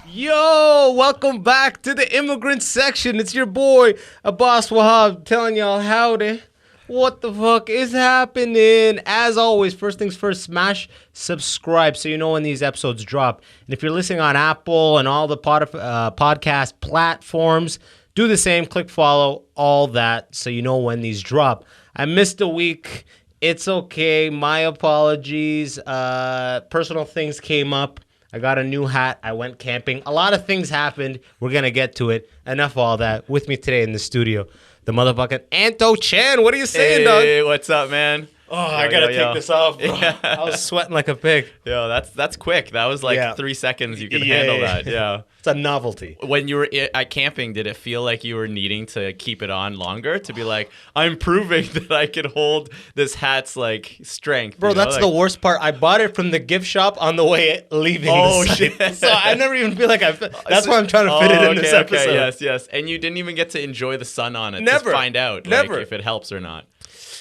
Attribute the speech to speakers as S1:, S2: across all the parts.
S1: Yo, welcome back to the Immigrant Section. It's your boy, Abbas Wahab, telling y'all howdy. What the fuck is happening? As always, first things first, smash subscribe so you know when these episodes drop. And if you're listening on Apple and all the podcast platforms, do the same. Click follow, all that, so you know when these drop. I missed a week. It's okay. My apologies. Personal things came up. I got a new hat. I went camping. A lot of things happened. We're going to get to it. Enough of all that. With me today in the studio, the motherfucking Anto Chan. What are you saying, dog?
S2: Hey, what's up, man?
S1: I got to take this off, bro.
S2: Yeah.
S1: I was sweating like a pig.
S2: Yo, that's quick. That was like 3 seconds. You could handle that. Yeah.
S1: It's a novelty.
S2: When you were at camping, did it feel like you were needing to keep it on longer to be like, I'm proving that I can hold this hat's like strength?
S1: Bro, that's the worst part. I bought it from the gift shop on the way leaving.
S2: Oh,
S1: the site.
S2: shit.
S1: So I never even feel like that's why I'm trying to fit it in this episode.
S2: Okay, yes. And you didn't even get to enjoy the sun on it.
S1: Never.
S2: To find out like, if it helps or not.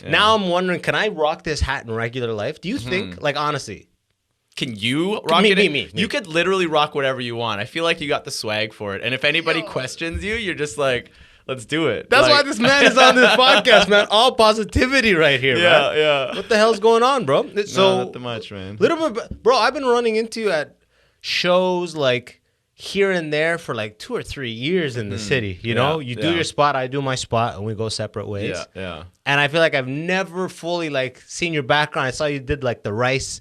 S2: Yeah.
S1: Now I'm wondering, can I rock this hat in regular life? Do you think, like, honestly?
S2: Can you rock it?
S1: Me.
S2: You could literally rock whatever you want. I feel like you got the swag for it. And if anybody questions you, you're just like, let's do it.
S1: That's why this man is on this podcast, man. All positivity right here, man.
S2: Yeah.
S1: What the hell's going on, bro? So,
S2: not that much, man.
S1: Little bit, bro, I've been running into you at shows, like, here and there for like 2 or 3 years in the city. You know, you do your spot, I do my spot, and we go separate ways.
S2: Yeah.
S1: And I feel like I've never fully like seen your background. I saw you did like the Rice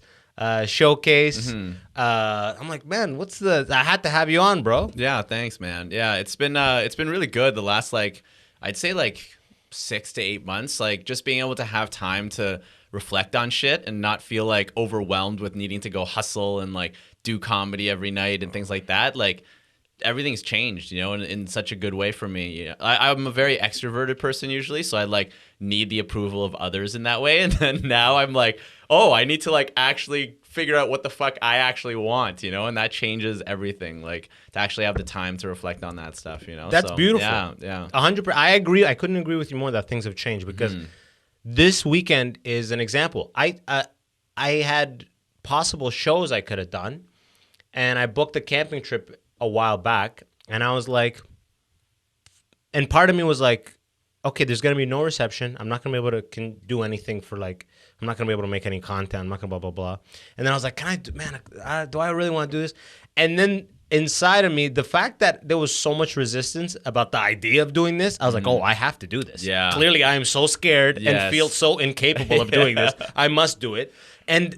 S1: showcase. I'm like, man, I had to have you on, bro.
S2: Yeah, thanks, man. Yeah, it's been really good the last I'd say 6 to 8 months. Like just being able to have time to reflect on shit and not feel like overwhelmed with needing to go hustle and like do comedy every night and things like that. Like everything's changed, you know, in such a good way for me. You know, I'm a very extroverted person usually, so I like need the approval of others in that way. And then now I'm like, oh, I need to like actually figure out what the fuck I actually want, you know, and that changes everything. Like to actually have the time to reflect on that stuff, you know.
S1: That's beautiful.
S2: Yeah.
S1: 100%. I agree. I couldn't agree with you more that things have changed because this weekend is an example. I had possible shows I could have done, and I booked a camping trip a while back, and I was like, and part of me was like, okay, there's going to be no reception. I'm not going to be able to do anything for like, I'm not going to be able to make any content. I'm not going to blah, blah, blah. And then I was like, do I really want to do this? And then inside of me, the fact that there was so much resistance about the idea of doing this, I was like, oh, I have to do this.
S2: Yeah.
S1: Clearly, I am so scared and feel so incapable of doing this. I must do it. And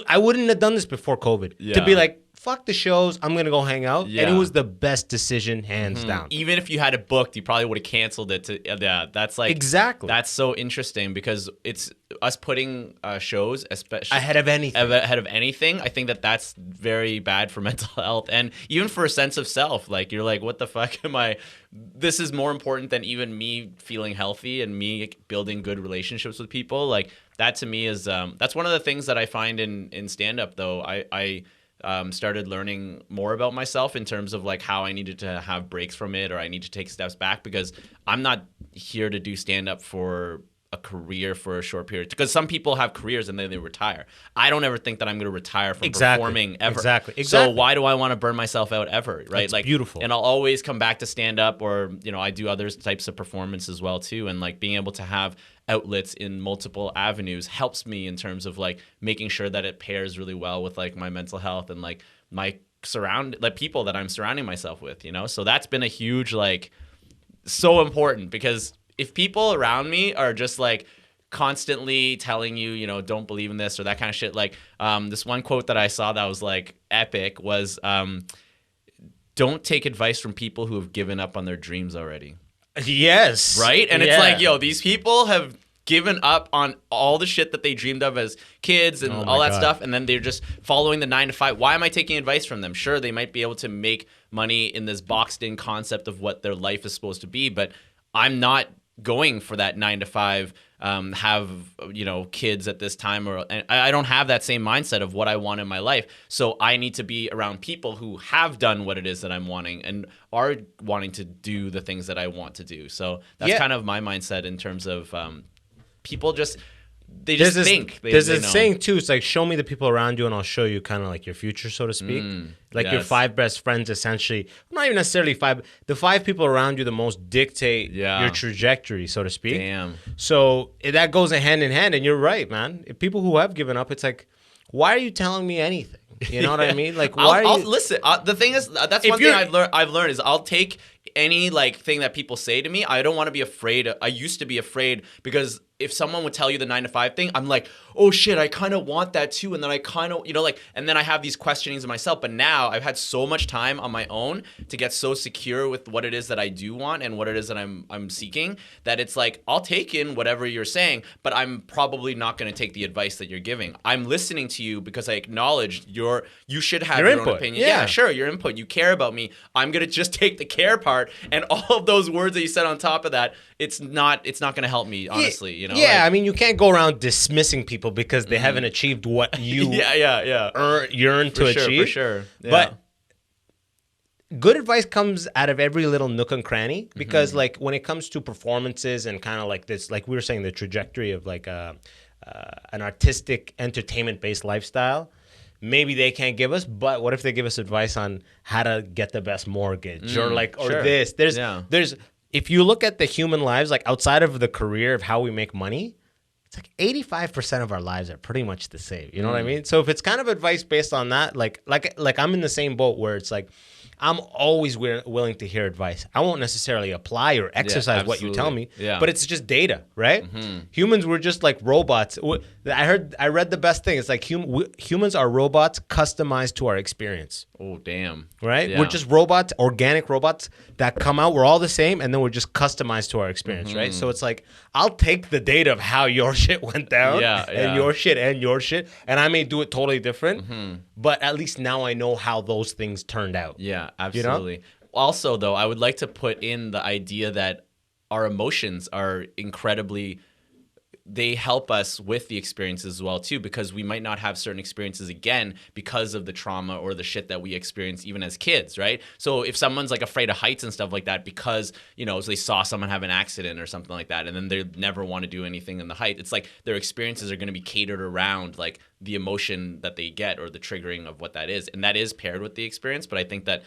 S1: I wouldn't have done this before COVID. To be like, fuck the shows, I'm going to go hang out. Yeah. And it was the best decision, hands down.
S2: Even if you had it booked, you probably would have canceled it. That's like...
S1: Exactly.
S2: That's so interesting because it's us putting shows, especially...
S1: Ahead of anything.
S2: I think that's very bad for mental health and even for a sense of self. Like, you're like, what the fuck am I... This is more important than even me feeling healthy and me building good relationships with people. Like, that to me is... that's one of the things that I find in stand-up, though. I started learning more about myself in terms of like how I needed to have breaks from it or I need to take steps back because I'm not here to do stand-up for a career for a short period. Because some people have careers and then they retire. I don't ever think that I'm going to retire from performing ever.
S1: Exactly.
S2: So why do I want to burn myself out ever? Right?
S1: That's
S2: like
S1: beautiful.
S2: And I'll always come back to stand-up or, you know, I do other types of performance as well too. And like being able to have outlets in multiple avenues helps me in terms of like making sure that it pairs really well with like my mental health and like my people that I'm surrounding myself with, you know? So that's been a huge, like, so important because if people around me are just like constantly telling you, you know, don't believe in this or that kind of shit, like this one quote that I saw that was like epic was don't take advice from people who have given up on their dreams already.
S1: Yes.
S2: Right? And it's like, yo, these people have given up on all the shit that they dreamed of as kids and all that stuff, and then they're just following the 9 to 5. Why am I taking advice from them? Sure, they might be able to make money in this boxed-in concept of what their life is supposed to be, but I'm not going for that 9 to 5, have, you know, kids at this time, and I don't have that same mindset of what I want in my life. So I need to be around people who have done what it is that I'm wanting and are wanting to do the things that I want to do. So that's kind of my mindset in terms of people just they just think.
S1: There's
S2: they
S1: this
S2: know.
S1: saying too. It's like, show me the people around you, and I'll show you kind of like your future, so to speak. Like your
S2: yes.
S1: 5 best friends, essentially. Not even necessarily 5. The 5 people around you the most dictate your trajectory, so to speak.
S2: Damn.
S1: So that goes hand in hand, and you're right, man. If people who have given up, it's like, why are you telling me anything? You know what I mean? Like, why?
S2: I'll listen. The thing is, that's one thing I've learned is I'll take any like thing that people say to me. I don't want to be afraid. I used to be afraid because if someone would tell you the 9 to 5 thing, I'm like, oh shit, I kind of want that too. And then I kind of, like, and then I have these questionings of myself. But now I've had so much time on my own to get so secure with what it is that I do want and what it is that I'm seeking that it's like, I'll take in whatever you're saying, but I'm probably not going to take the advice that you're giving. I'm listening to you because I acknowledge you should have your own opinion. Yeah, sure, your input. You care about me. I'm going to just take the care part and all of those words that you said on top of that, it's not going to help me, honestly.
S1: Yeah, I mean, you can't go around dismissing people because they haven't achieved what you yearn to achieve.
S2: For sure. Yeah.
S1: But good advice comes out of every little nook and cranny because, like, when it comes to performances and kind of like this, like we were saying, the trajectory of like an artistic, entertainment-based lifestyle, maybe they can't give us, but what if they give us advice on how to get the best mortgage or this? There's if you look at the human lives, like outside of the career of how we make money, it's like 85% of our lives are pretty much the same. You know what I mean? So if it's kind of advice based on that, like I'm in the same boat where it's like, I'm always willing to hear advice. I won't necessarily apply or exercise what you tell me, but it's just data, right? Humans were just like robots. I read the best thing. It's like humans are robots customized to our experience.
S2: Oh, damn.
S1: Right?
S2: Yeah.
S1: We're just robots, organic robots that come out. We're all the same, and then we're just customized to our experience, right? So it's like, I'll take the data of how your shit went down and your shit, and I may do it totally different, but at least now I know how those things turned out.
S2: Yeah, absolutely. You know? Also, though, I would like to put in the idea that our emotions are incredibly... they help us with the experiences as well too, because we might not have certain experiences again because of the trauma or the shit that we experienced even as kids, right? So if someone's like afraid of heights and stuff like that because, so they saw someone have an accident or something like that and then they never want to do anything in the height, it's like their experiences are going to be catered around like the emotion that they get or the triggering of what that is. And that is paired with the experience, but I think that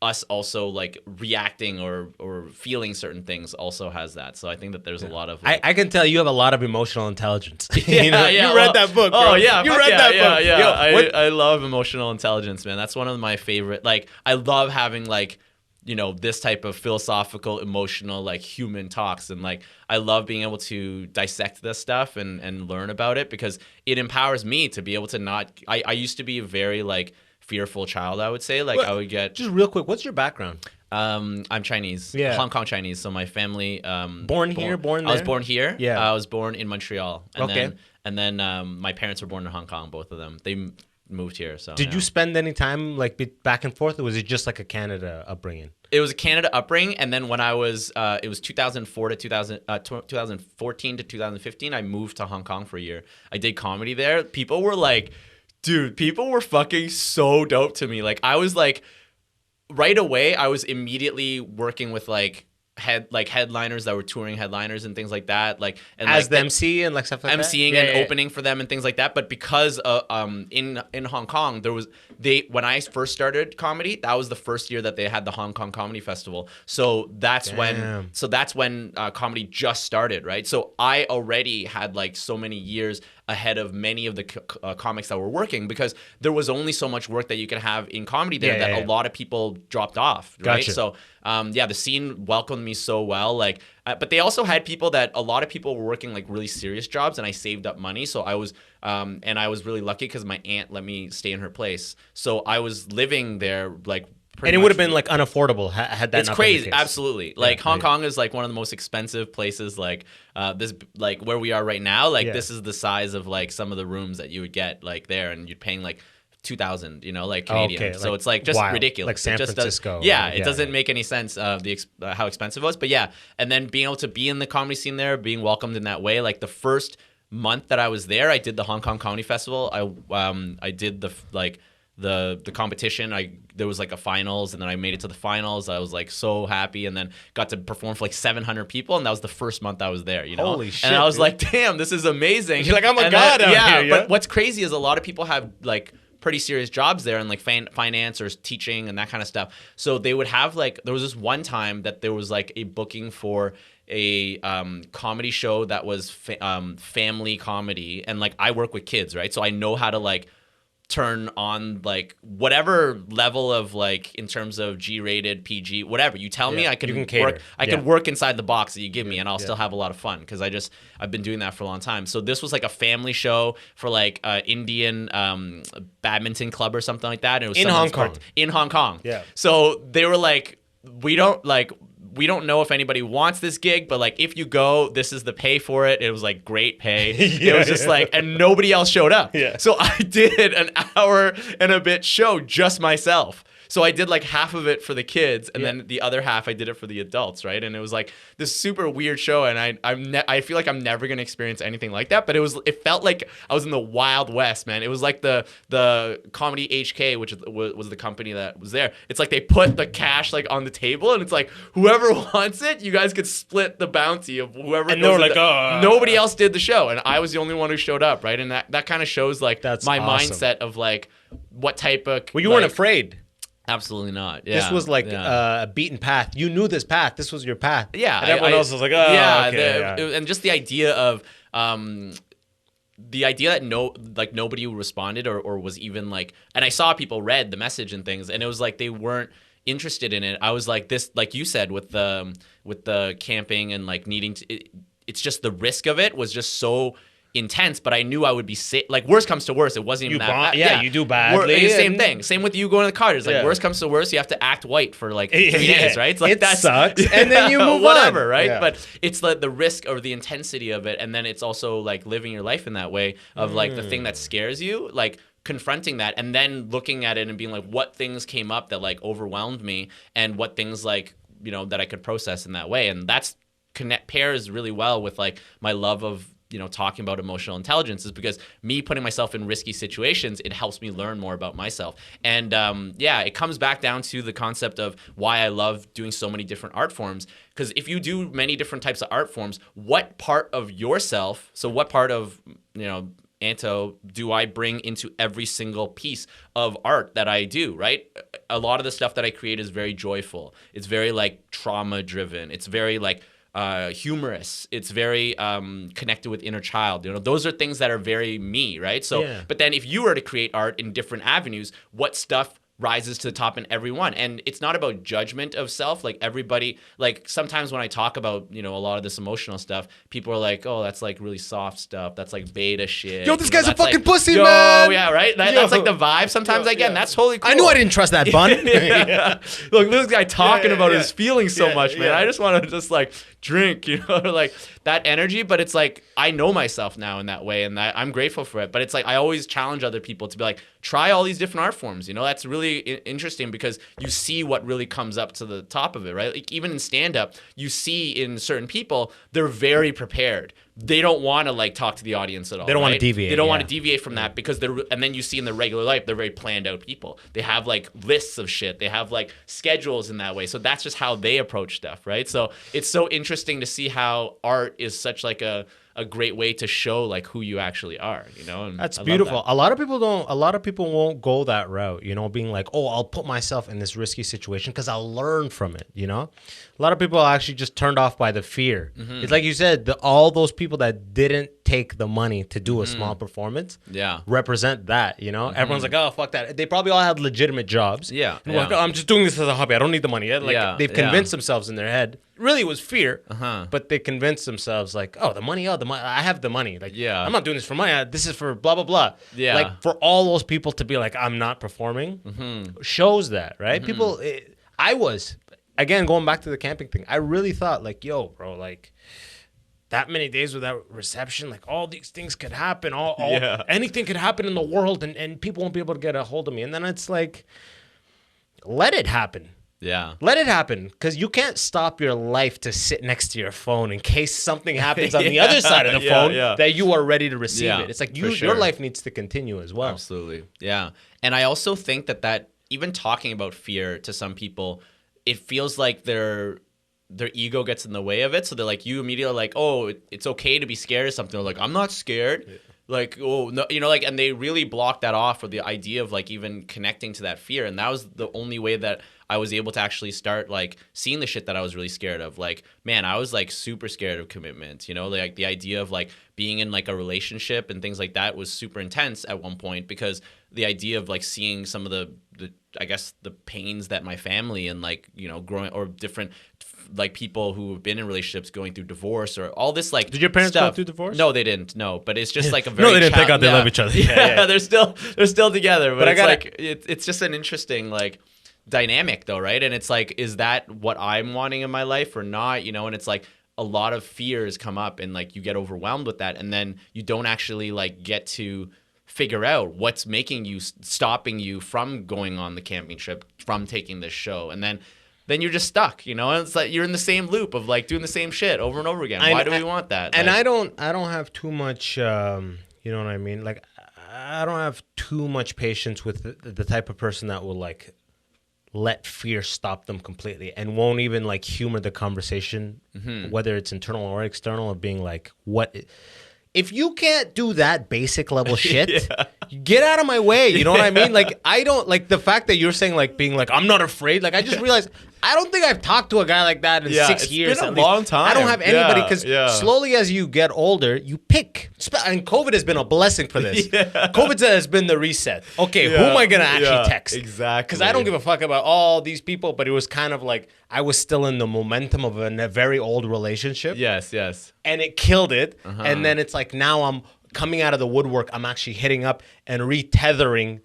S2: us also like reacting or feeling certain things also has that. So I think that there's a lot of like,
S1: I can tell you have a lot of emotional intelligence.
S2: You
S1: read that book, bro.
S2: Oh yeah,
S1: you read that book.
S2: Yeah. I love emotional intelligence, man. That's one of my favorite. Like I love having like this type of philosophical, emotional, like human talks, and like I love being able to dissect this stuff and learn about it because it empowers me to be able to not. I used to be a very like fearful child, I would say. Like I would get
S1: just real quick. What's your background?
S2: I'm Chinese, Hong Kong Chinese. So my family
S1: born there.
S2: I was born here.
S1: Yeah,
S2: I was born in Montreal. And then my parents were born in Hong Kong. Both of them. They moved here. So
S1: did you spend any time like back and forth, or was it just like a Canada upbringing?
S2: It was a Canada upbringing, and then when I was, it was 2014 to 2015. I moved to Hong Kong for a year. I did comedy there. People were like. Dude, people were fucking so dope to me. Like, I was like, right away, I was immediately working with headliners that were touring headliners and things like that. Like, and
S1: as
S2: like
S1: the MC and like stuff like
S2: MCing
S1: that?
S2: and opening for them and things like that. But because in Hong Kong, when I first started comedy, that was the first year that they had the Hong Kong Comedy Festival. So that's when comedy just started, right? So I already had like so many years ahead of many of the comics that were working because there was only so much work that you could have in comedy there that a lot of people dropped off, right?
S1: Gotcha.
S2: So the scene welcomed me so well, like, but they also had people that a lot of people were working like really serious jobs, and I saved up money, so I was really lucky because my aunt let me stay in her place, so I was living there like.
S1: And it would have been like unaffordable had that.
S2: It's
S1: not
S2: crazy,
S1: been the case.
S2: absolutely. Like Hong Kong is like one of the most expensive places. Like this, like where we are right now. Like this is the size of like some of the rooms that you would get like there, and you're paying like 2,000, like Canadian.
S1: Okay,
S2: so
S1: like,
S2: it's like just
S1: wild.
S2: ridiculous.
S1: Like San Francisco.
S2: It doesn't make any sense how expensive it was. But yeah, and then being able to be in the comedy scene there, being welcomed in that way. Like the first month that I was there, I did the Hong Kong Comedy Festival. I did the competition. There was like a finals, and then I made it to the finals. I was like so happy, and then got to perform for like 700 people, and that was the first month I was there. You know,
S1: Holy shit!
S2: And I was like, damn, this is amazing.
S1: You're like, I'm a
S2: and
S1: god
S2: then,
S1: out here.
S2: But what's crazy is a lot of people have like pretty serious jobs there, and like finance or teaching and that kind of stuff. So they would have like, there was this one time that there was like a booking for a comedy show that was family comedy, and like I work with kids, right? So I know how to like turn on like whatever level of like in terms of G-rated, PG, whatever you tell me, I can work. I can work inside the box that you give me, and I'll still have a lot of fun because I've been doing that for a long time. So this was like a family show for like Indian badminton club or something like that. And it was in Hong Kong.
S1: Yeah.
S2: So they were like, we don't know if anybody wants this gig, but like if you go, this is the pay for it. It was like great pay. It was just like, and nobody else showed up.
S1: Yeah.
S2: So I did an hour and a bit show just myself. So I did like half of it for the kids, and then the other half I did it for the adults, right? And it was like this super weird show, and I feel like I'm never gonna experience anything like that. But it felt like I was in the Wild West, man. It was like the Comedy HK, which was the company that was there. It's like they put the cash like on the table, and it's like whoever wants it, you guys could split the bounty of whoever.
S1: And they were like,
S2: nobody else did the show, and I was the only one who showed up, right? And that kind of shows like
S1: That's
S2: my
S1: awesome.
S2: mindset of like what type of.
S1: Well, you weren't afraid.
S2: Absolutely not. Yeah.
S1: This was like a beaten path. You knew this path. This was your path.
S2: Yeah.
S1: And everyone else was like, oh,
S2: yeah,
S1: okay.
S2: and just the idea of that nobody responded or was even like, and I saw people read the message and things, and it was like they weren't interested in it. I was like this, like you said, with the camping and like needing to. It's just the risk of it was just so intense, but I knew I would be sick. Like worst comes to worst, it wasn't even that bad.
S1: Yeah, you do badly.
S2: Same thing. Same with you going to the car. It's like worst comes to worst, you have to act white for like 3 days, right? It's like
S1: that sucks, and then you move
S2: whatever,
S1: on.
S2: Right?
S1: Yeah.
S2: But it's like the risk or the intensity of it, and then it's also like living your life in that way of like the thing that scares you, like confronting that, and then looking at it and being like, what things came up that like overwhelmed me, and what things like that I could process in that way, and that's pairs really well with like my love of talking about emotional intelligence, is because me putting myself in risky situations, it helps me learn more about myself. And it comes back down to the concept of why I love doing so many different art forms. Because if you do many different types of art forms, what part of yourself, so what part of, Anto, do I bring into every single piece of art that I do, right? A lot of the stuff that I create is very joyful. It's very like trauma driven. It's very like humorous. It's very connected with inner child. Those are things that are very me, right? So, but then if you were to create art in different avenues, what stuff rises to the top in every one? And it's not about judgment of self. Like everybody, like sometimes when I talk about, a lot of this emotional stuff, people are like, oh, that's like really soft stuff. That's like beta shit.
S1: Yo, this guy's a fucking
S2: like,
S1: pussy, man.
S2: Yeah, right? That's like the vibe sometimes I get, and that's totally cool.
S1: I knew I didn't trust that bun.
S2: Look, this guy talking about his feelings so much, man.
S1: Yeah.
S2: I just want to just like drink, like that energy. But it's like, I know myself now in that way, and I'm grateful for it. But it's like, I always challenge other people to be like, try all these different art forms. That's really interesting, because you see what really comes up to the top of it, right? Like even in stand-up, you see in certain people, they're very prepared. They don't want to like talk to the audience at all.
S1: They don't want to
S2: right?
S1: deviate.
S2: They don't want to deviate from that, because and then you see in their regular life, they're very planned out people. They have like lists of shit. They have like schedules in that way. So that's just how they approach stuff, right? So it's so interesting to see how art is such like a great way to show like who you actually are, And
S1: that's
S2: I
S1: beautiful.
S2: love that.
S1: A lot of people won't go that route, being like, oh, I'll put myself in this risky situation because I'll learn from it, A lot of people are actually just turned off by the fear. Mm-hmm. It's like you said, all those people that didn't take the money to do a small performance represent that, Everyone's like, oh, fuck that. They probably all had legitimate jobs.
S2: Yeah.
S1: And like, oh, I'm just doing this as a hobby. I don't need the money. Like they've convinced themselves in their head. Really, it was fear, but they convinced themselves like, oh, the money, I have the money. Like, I'm not doing this for money. This is for blah, blah, blah.
S2: Yeah.
S1: Like for all those people to be like, I'm not performing shows that, right? People, again, going back to the camping thing, I really thought like, yo, bro, like that many days without reception, like all these things could happen. Anything could happen in the world and people won't be able to get a hold of me. And then it's like, let it happen.
S2: Yeah.
S1: Let it happen, because you can't stop your life to sit next to your phone in case something happens on the other side of the phone that you are ready to receive it. It's like your life needs to continue as well.
S2: Absolutely. Yeah. And I also think that even talking about fear to some people, it feels like their ego gets in the way of it. So they're like, you immediately are like, oh, it's okay to be scared of something. They're like, I'm not scared. Yeah. Like, oh, no, you know, like, and they really block that off for the idea of like even connecting to that fear. And that was the only way that I was able to actually start like seeing the shit that I was really scared of. Like, man, I was like super scared of commitment, you know, like the idea of like being in like a relationship and things like that was super intense at one point, because the idea of like seeing some of the I guess the pains that my family and like, you know, growing or different like people who have been in relationships going through divorce or all this like.
S1: Did your parents
S2: stuff.
S1: go through divorce?
S2: No, they didn't. No, but it's just like a very
S1: no, they didn't. Thank God they love each other.
S2: Yeah, they're still together. But it's it's just an interesting like dynamic though, right? And it's like, is that what I'm wanting in my life or not? You know, and it's like a lot of fears come up and like you get overwhelmed with that, and then you don't actually like get to figure out what's stopping you from going on the camping trip, from taking this show, and then you're just stuck, you know. And it's like you're in the same loop of like doing the same shit over and over again. Why do we want that?
S1: And like, I don't have too much, you know what I mean? Like, I don't have too much patience with the type of person that will like let fear stop them completely and won't even like humor the conversation, whether it's internal or external, of being like, what. If you can't do that basic level shit, get out of my way. You know what I mean? Like, I don't like the fact that you're saying like being like, I'm not afraid. Like, I just realized I don't think I've talked to a guy like that in 6 years.
S2: It's been a long time.
S1: I don't have anybody, because slowly as you get older, you pick. And COVID has been a blessing for this. COVID has been the reset. Okay, who am I going to actually text?
S2: Exactly.
S1: Because I don't give a fuck about all these people, but it was kind of like I was still in the momentum of a very old relationship.
S2: Yes.
S1: And it killed it. And then it's like now I'm coming out of the woodwork. I'm actually hitting up and retethering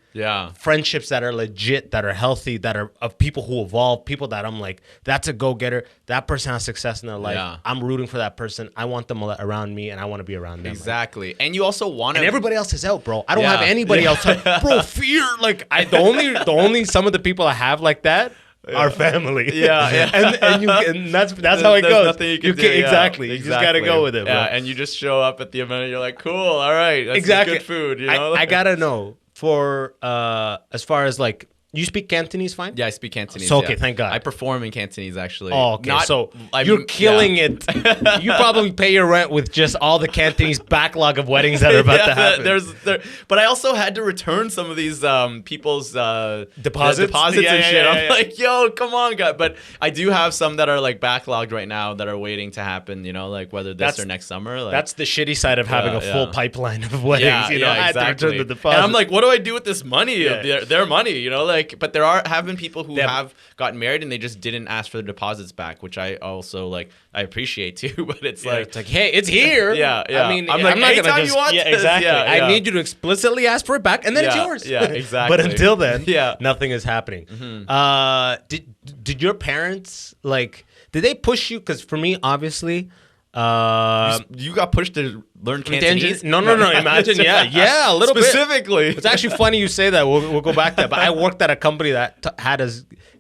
S1: friendships that are legit, that are healthy, that are of people who evolve, people that I'm like, that's a go-getter. That person has success in their life. Yeah. I'm rooting for that person. I want them around me, and I want to be around them.
S2: Exactly. Right? And you also want to...
S1: And everybody else is out, bro. I don't have anybody else. Bro, fear. Like, the only some of the people I have like that our family. And that's how it goes.
S2: Nothing you can do.
S1: Exactly. You just got to go with it, bro.
S2: Yeah, and you just show up at the event and you're like, cool, all right, that's good food. You know?
S1: I got to know, for as far as like, you speak Cantonese fine?
S2: Yeah, I speak Cantonese.
S1: So, okay, thank God.
S2: I perform in Cantonese, actually.
S1: Oh, okay. You're killing it. You probably pay your rent with just all the Cantonese backlog of weddings that are about to happen.
S2: But I also had to return some of these people's
S1: deposits
S2: and shit. I'm like, yo, come on, guys. But I do have some that are like backlogged right now that are waiting to happen, you know, like whether this or next summer. Like,
S1: that's the shitty side of having a full pipeline of weddings. You know, I had to return the deposit.
S2: And I'm like, what do I do with this money? Their money, you know, like. But there have been people who have gotten married and they just didn't ask for the deposits back, which I also like. I appreciate too. But it's like,
S1: hey, it's here.
S2: I
S1: mean,
S2: I'm not gonna just.
S1: Exactly. I need you to explicitly ask for it back, and then it's yours.
S2: Yeah, exactly.
S1: But until then, nothing is happening. Did your parents like? Did they push you? Because for me, obviously.
S2: You got pushed to learn Cantonese?
S1: No. Imagine, a little
S2: specifically.
S1: It's actually funny you say that. We'll go back to that. But I worked at a company that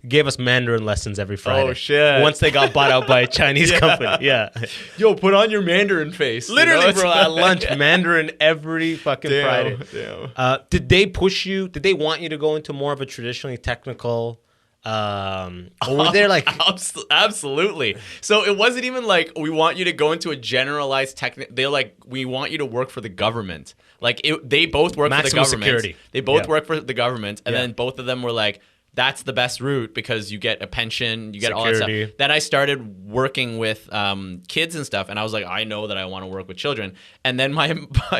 S1: gave us Mandarin lessons every Friday.
S2: Oh shit!
S1: Once they got bought out by a Chinese company. Yeah.
S2: Yo, put on your Mandarin face.
S1: Literally, bro. At lunch, Mandarin every fucking Friday.
S2: Damn.
S1: Did they push you? Did they want you to go into more of a traditionally technical? Or were they like
S2: absolutely? So it wasn't even like we want you to go into a generalized technical. They're like, we want you to work for the government. Like they both work for the government.
S1: Security.
S2: They both work for the government, and then both of them were like, that's the best route because you get a pension, you get all that stuff. Then I started working with kids and stuff, and I was like, I know that I want to work with children. And then my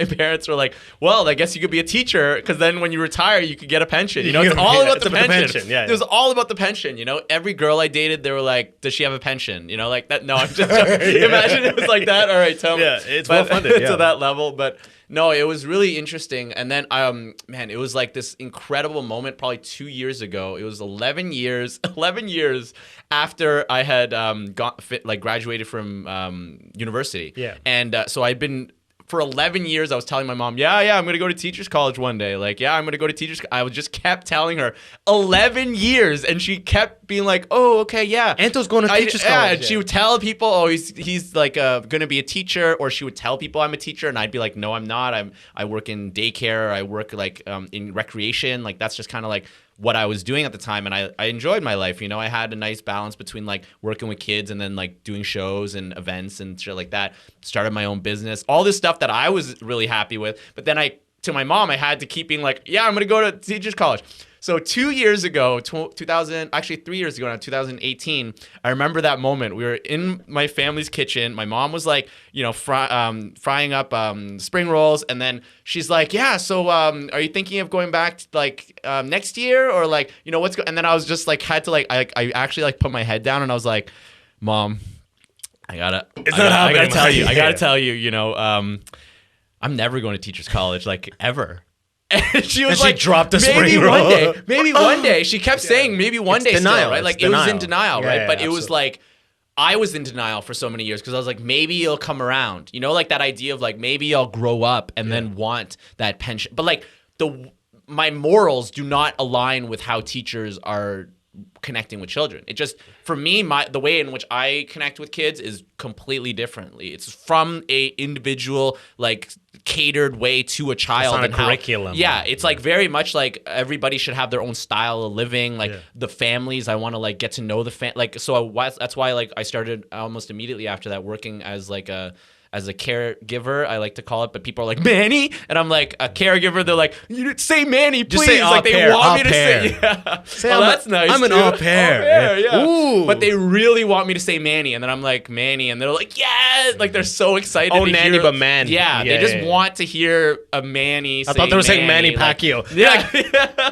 S2: parents were like, well, I guess you could be a teacher because then when you retire, you could get a pension. You know, it's all about the pension. It was all about the pension. You know, every girl I dated, they were like, does she have a pension? You know, like that. No, I'm just imagine it was like that. All right, tell me.
S1: Yeah, it's well funded
S2: to that level, but. No, it was really interesting. And then, man, it was like this incredible moment probably 2 years ago. It was 11 years after I had graduated from university.
S1: Yeah.
S2: And so I'd been for 11 years, I was telling my mom, yeah, I'm going to go to teacher's college one day. Like, yeah, I'm going to go to teacher's. I just kept telling her 11 years. And she kept being like, oh, okay, yeah.
S1: Anto's going to teacher's college.
S2: And she would tell people, oh, he's like going to be a teacher. Or she would tell people I'm a teacher. And I'd be like, no, I'm not. I work in daycare. I work like in recreation. Like, that's just kind of like what I was doing at the time, and I enjoyed my life. I had a nice balance between like working with kids and then like doing shows and events and shit like that. Started my own business, all this stuff that I was really happy with. But then to my mom, I had to keep being like, yeah, I'm gonna go to teacher's college. So 2 years ago, 3 years ago now, 2018, I remember that moment. We were in my family's kitchen. My mom was like, frying up spring rolls. And then she's like, yeah, so are you thinking of going back like next year or like, and then I was just like, had to like, I actually like put my head down and I was like, Mom, I gotta tell you, I'm never going to teacher's college, like ever. And she was like,
S1: dropped a spring roll.
S2: Maybe one day. She kept saying maybe one day
S1: denial,
S2: still, right? Like it was in denial, right? But
S1: yeah,
S2: it was like, I was in denial for so many years because I was like, maybe it'll come around. Like that idea of like, maybe I'll grow up and then want that pension. But like my morals do not align with how teachers are connecting with children. It just, for me, the way in which I connect with kids is completely differently. It's from a individual, like catered way to a child.
S1: It's not a curriculum.
S2: Yeah, it's like very much like everybody should have their own style of living. Like the families, I want to like get to know the that's why like I started almost immediately after that working as like a caregiver, I like to call it, but people are like, Manny? And I'm like, a caregiver, they're like, you say Manny, please.
S1: Just say
S2: like they
S1: pair,
S2: want me to
S1: pair.
S2: say, yeah.
S1: Say
S2: that's nice.
S1: I'm an au pair.
S2: Yeah.
S1: Ooh.
S2: But they really want me to say Manny. And then I'm like, Manny. And they're like, yeah. Like they're so excited
S1: Oh,
S2: to
S1: nanny,
S2: hear.
S1: but man.
S2: Yeah, they just want to hear a Manny say
S1: I thought they were saying Manny
S2: like,
S1: Pacquiao.
S2: Yeah.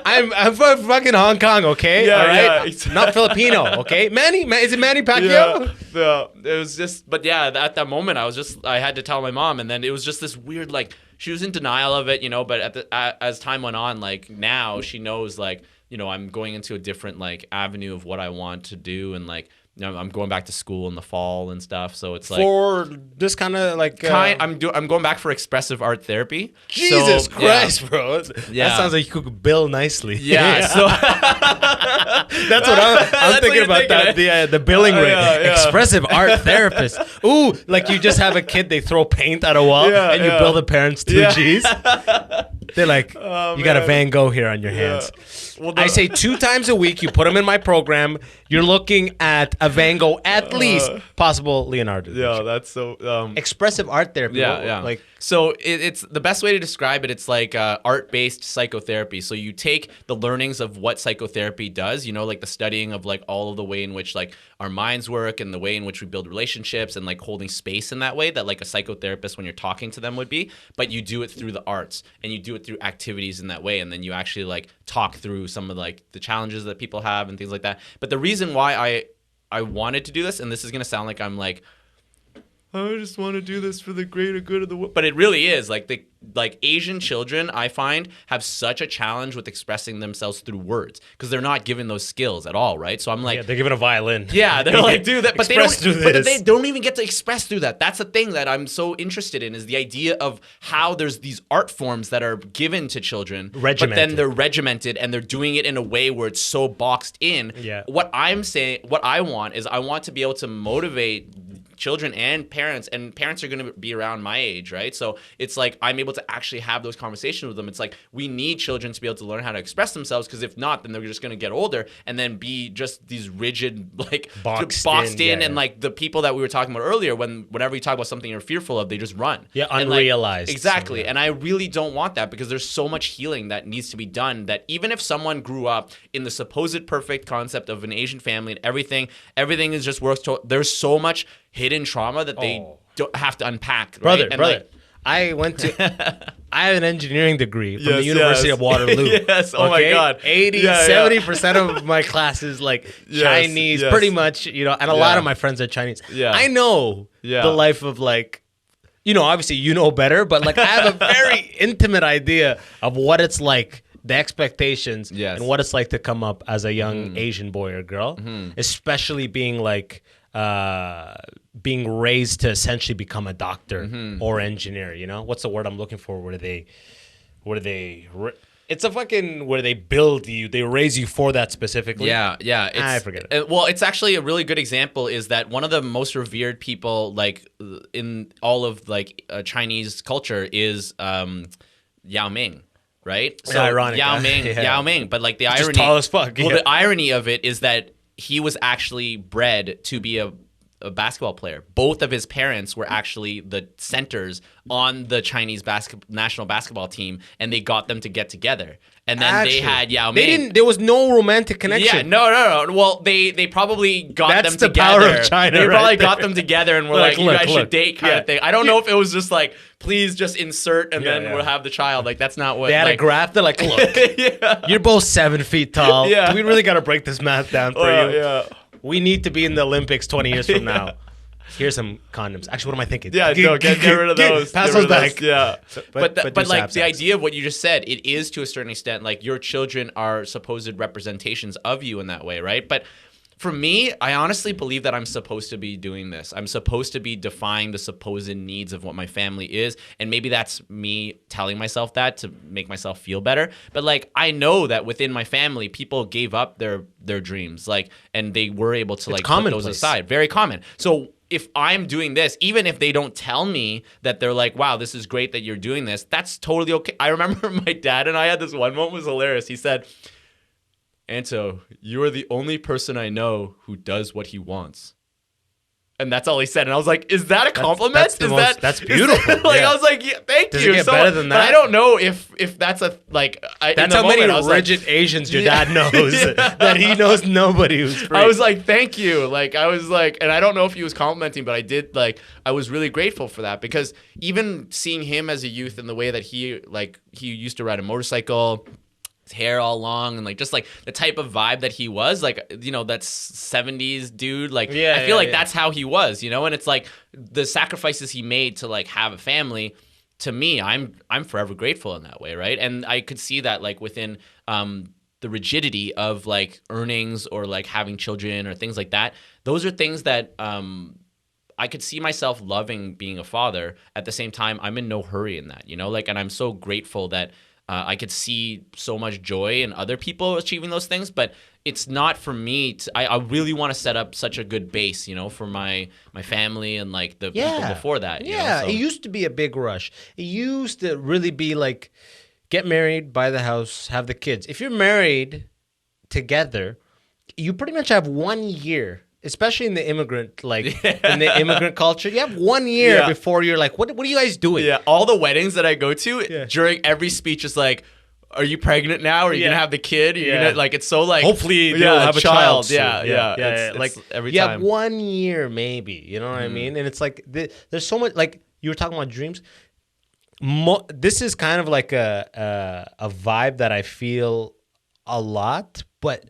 S1: I'm from fucking Hong Kong, okay?
S2: Yeah,
S1: all right?
S2: yeah, exactly.
S1: Not Filipino, okay? Is it Manny Pacquiao?
S2: Yeah, it was just, but yeah, at that moment, I had to tell my mom, and then it was just this weird, like, she was in denial of it, but as time went on, like, now she knows, like, I'm going into a different, like, avenue of what I want to do, and, like, I'm going back to school in the fall and stuff, so it's like
S1: for this kind of like
S2: I'm going back for expressive art therapy.
S1: Jesus Christ, bro!
S2: Yeah.
S1: That sounds like you could bill nicely.
S2: Yeah, so
S1: that's what I'm thinking about. The billing rate.
S2: Yeah.
S1: Expressive art therapist. Ooh, like you just have a kid, they throw paint at a wall, and you bill the parents 2 G's. They're like, you got a Van Gogh here on your hands. Well, I say 2 times a week, you put them in my program, you're looking at a Van Gogh, at least possible Leonardo.
S2: Yeah, that's so...
S1: expressive art therapy.
S2: Yeah.
S1: Like,
S2: so it's the best way to describe it. It's like art-based psychotherapy. So you take the learnings of what psychotherapy does, like the studying of like all of the way in which like our minds work and the way in which we build relationships and like holding space in that way that like a psychotherapist when you're talking to them would be. But you do it through the arts and you do it through activities in that way. And then you actually like talk through some of like the challenges that people have and things like that. But the reason why I wanted to do this, and this is going to sound like I'm like, I just want to do this for the greater good of the world. But it really is. Like Asian children, I find, have such a challenge with expressing themselves through words because they're not given those skills at all, right? So I'm like...
S1: Yeah, they're given a violin.
S2: Yeah, they're like, do that. But they don't even get to express through that. That's the thing that I'm so interested in is the idea of how there's these art forms that are given to children.
S1: Regimented.
S2: But then they're regimented and they're doing it in a way where it's so boxed in.
S1: Yeah.
S2: What I want to be able to motivate children and parents are going to be around my age, right? So it's like I'm able to actually have those conversations with them. It's like we need children to be able to learn how to express themselves because if not, then they're just going to get older and then be just these rigid, like boxed in and like the people that we were talking about earlier. Whenever you talk about something you're fearful of, they just run.
S1: Yeah,
S2: and
S1: unrealized.
S2: Like, exactly, and I really don't want that because there's so much healing that needs to be done. That even if someone grew up in the supposed perfect concept of an Asian family and everything is just works. There's so much hidden trauma that they don't have to unpack. Right?
S1: Brother.
S2: Like,
S1: I have an engineering degree from the University of Waterloo.
S2: Yes, oh my God.
S1: 70% of my classes like Chinese, pretty much, and a lot of my friends are Chinese.
S2: Yeah.
S1: I know the life of like, obviously you know better, but like I have a very intimate idea of what it's like, the expectations, and what it's like to come up as a young Asian boy or girl, especially being like being raised to essentially become a doctor
S2: Mm-hmm.
S1: or engineer. You know, what's the word I'm looking for? It's a fucking where they build you, they raise you for that specifically.
S2: Yeah.
S1: I forget it.
S2: Well, it's actually a really good example is that one of the most revered people like in all of like Chinese culture is Yao Ming, right? So
S1: ironic,
S2: Yao
S1: huh?
S2: Ming,
S1: Yeah.
S2: Yao Ming. But like the
S1: Just
S2: irony,
S1: tall as fuck.
S2: Well,
S1: Yeah.
S2: the irony of it is that he was actually bred to be a basketball player. Both of his parents were actually the centers on the Chinese national basketball team, and they got them to get together. And then
S1: Actually,
S2: they had Yao Ming.
S1: There was no romantic connection.
S2: Yeah, no. Well, they probably got
S1: That's
S2: them
S1: the
S2: together.
S1: power of China
S2: They
S1: right
S2: probably
S1: there.
S2: got them together and were
S1: Like,
S2: like, you guys
S1: look.
S2: should date kind
S1: Yeah.
S2: of thing. I don't know if it was just like, please just insert and then
S1: yeah.
S2: we'll have the child. Like, that's not what.
S1: They had
S2: like,
S1: a graph. They're like, look, you're both 7 feet tall.
S2: Yeah.
S1: We really got to break this math down for you.
S2: Yeah.
S1: We need to be in the Olympics 20 years from now. Here's some condoms. Actually, what am I thinking?
S2: Yeah, no, get rid of those.
S1: Pass
S2: Get
S1: those
S2: rid of
S1: back.
S2: Yeah. But
S1: do
S2: like
S1: have
S2: the
S1: sex.
S2: idea of what you just said, it is to a certain extent like your children are supposed representations of you in that way, right? But for me, I honestly believe that I'm supposed to be doing this. I'm supposed to be defying the supposed needs of what my family is. And maybe that's me telling myself that to make myself feel better. But like, I know that within my family, people gave up their dreams, like, and they were able to like put those
S1: commonplace.
S2: aside. Very common. So if I'm doing this, even if they don't tell me that they're like, wow, this is great that you're doing this, that's totally okay. I remember my dad and I had this one moment was hilarious. He said, Anto, you are the only person I know who does what he wants. And that's all he said. And I was like, is that a compliment?
S1: That's beautiful.
S2: Like,
S1: Yeah.
S2: I was like, yeah, thank
S1: Does
S2: you.
S1: it get
S2: so
S1: better
S2: much.
S1: than
S2: But
S1: that?
S2: I don't know if that's a, like,
S1: That's how many rigid Asians your dad knows. That he knows nobody who's free.
S2: I was like, thank you. Like, I was like, and I don't know if he was complimenting, but I was really grateful for that because even seeing him as a youth and the way that he used to ride a motorcycle, his hair all long and like just like the type of vibe that he was, like, you know, that's 70s dude. Like, I feel like that's how he was, you know, and it's like the sacrifices he made to like have a family. To me, I'm forever grateful in that way, right? And I could see that like within the rigidity of like earnings or like having children or things like that. Those are things that I could see myself loving being a father. At the same time, I'm in no hurry in that, you know, like, and I'm so grateful that I could see so much joy in other people achieving those things, but it's not for me. I really want to set up such a good base, you know, for my family and like the people before that. You know, so.
S1: It used to be a big rush. It used to really be like, get married, buy the house, have the kids. If you're married together, you pretty much have 1 year. Especially in the immigrant, in the immigrant culture, you have 1 year before you're like, what are you guys doing?
S2: Yeah, all the weddings that I go to, during every speech is like, are you pregnant now? Are you gonna have the kid? You're gonna, like, it's so like,
S1: hopefully you'll have a child soon.
S2: Yeah.
S1: It's
S2: like every
S1: you
S2: time.
S1: have 1 year maybe, you know what I mean? And it's like there's so much, like you were talking about dreams. This is kind of like a vibe that I feel a lot, but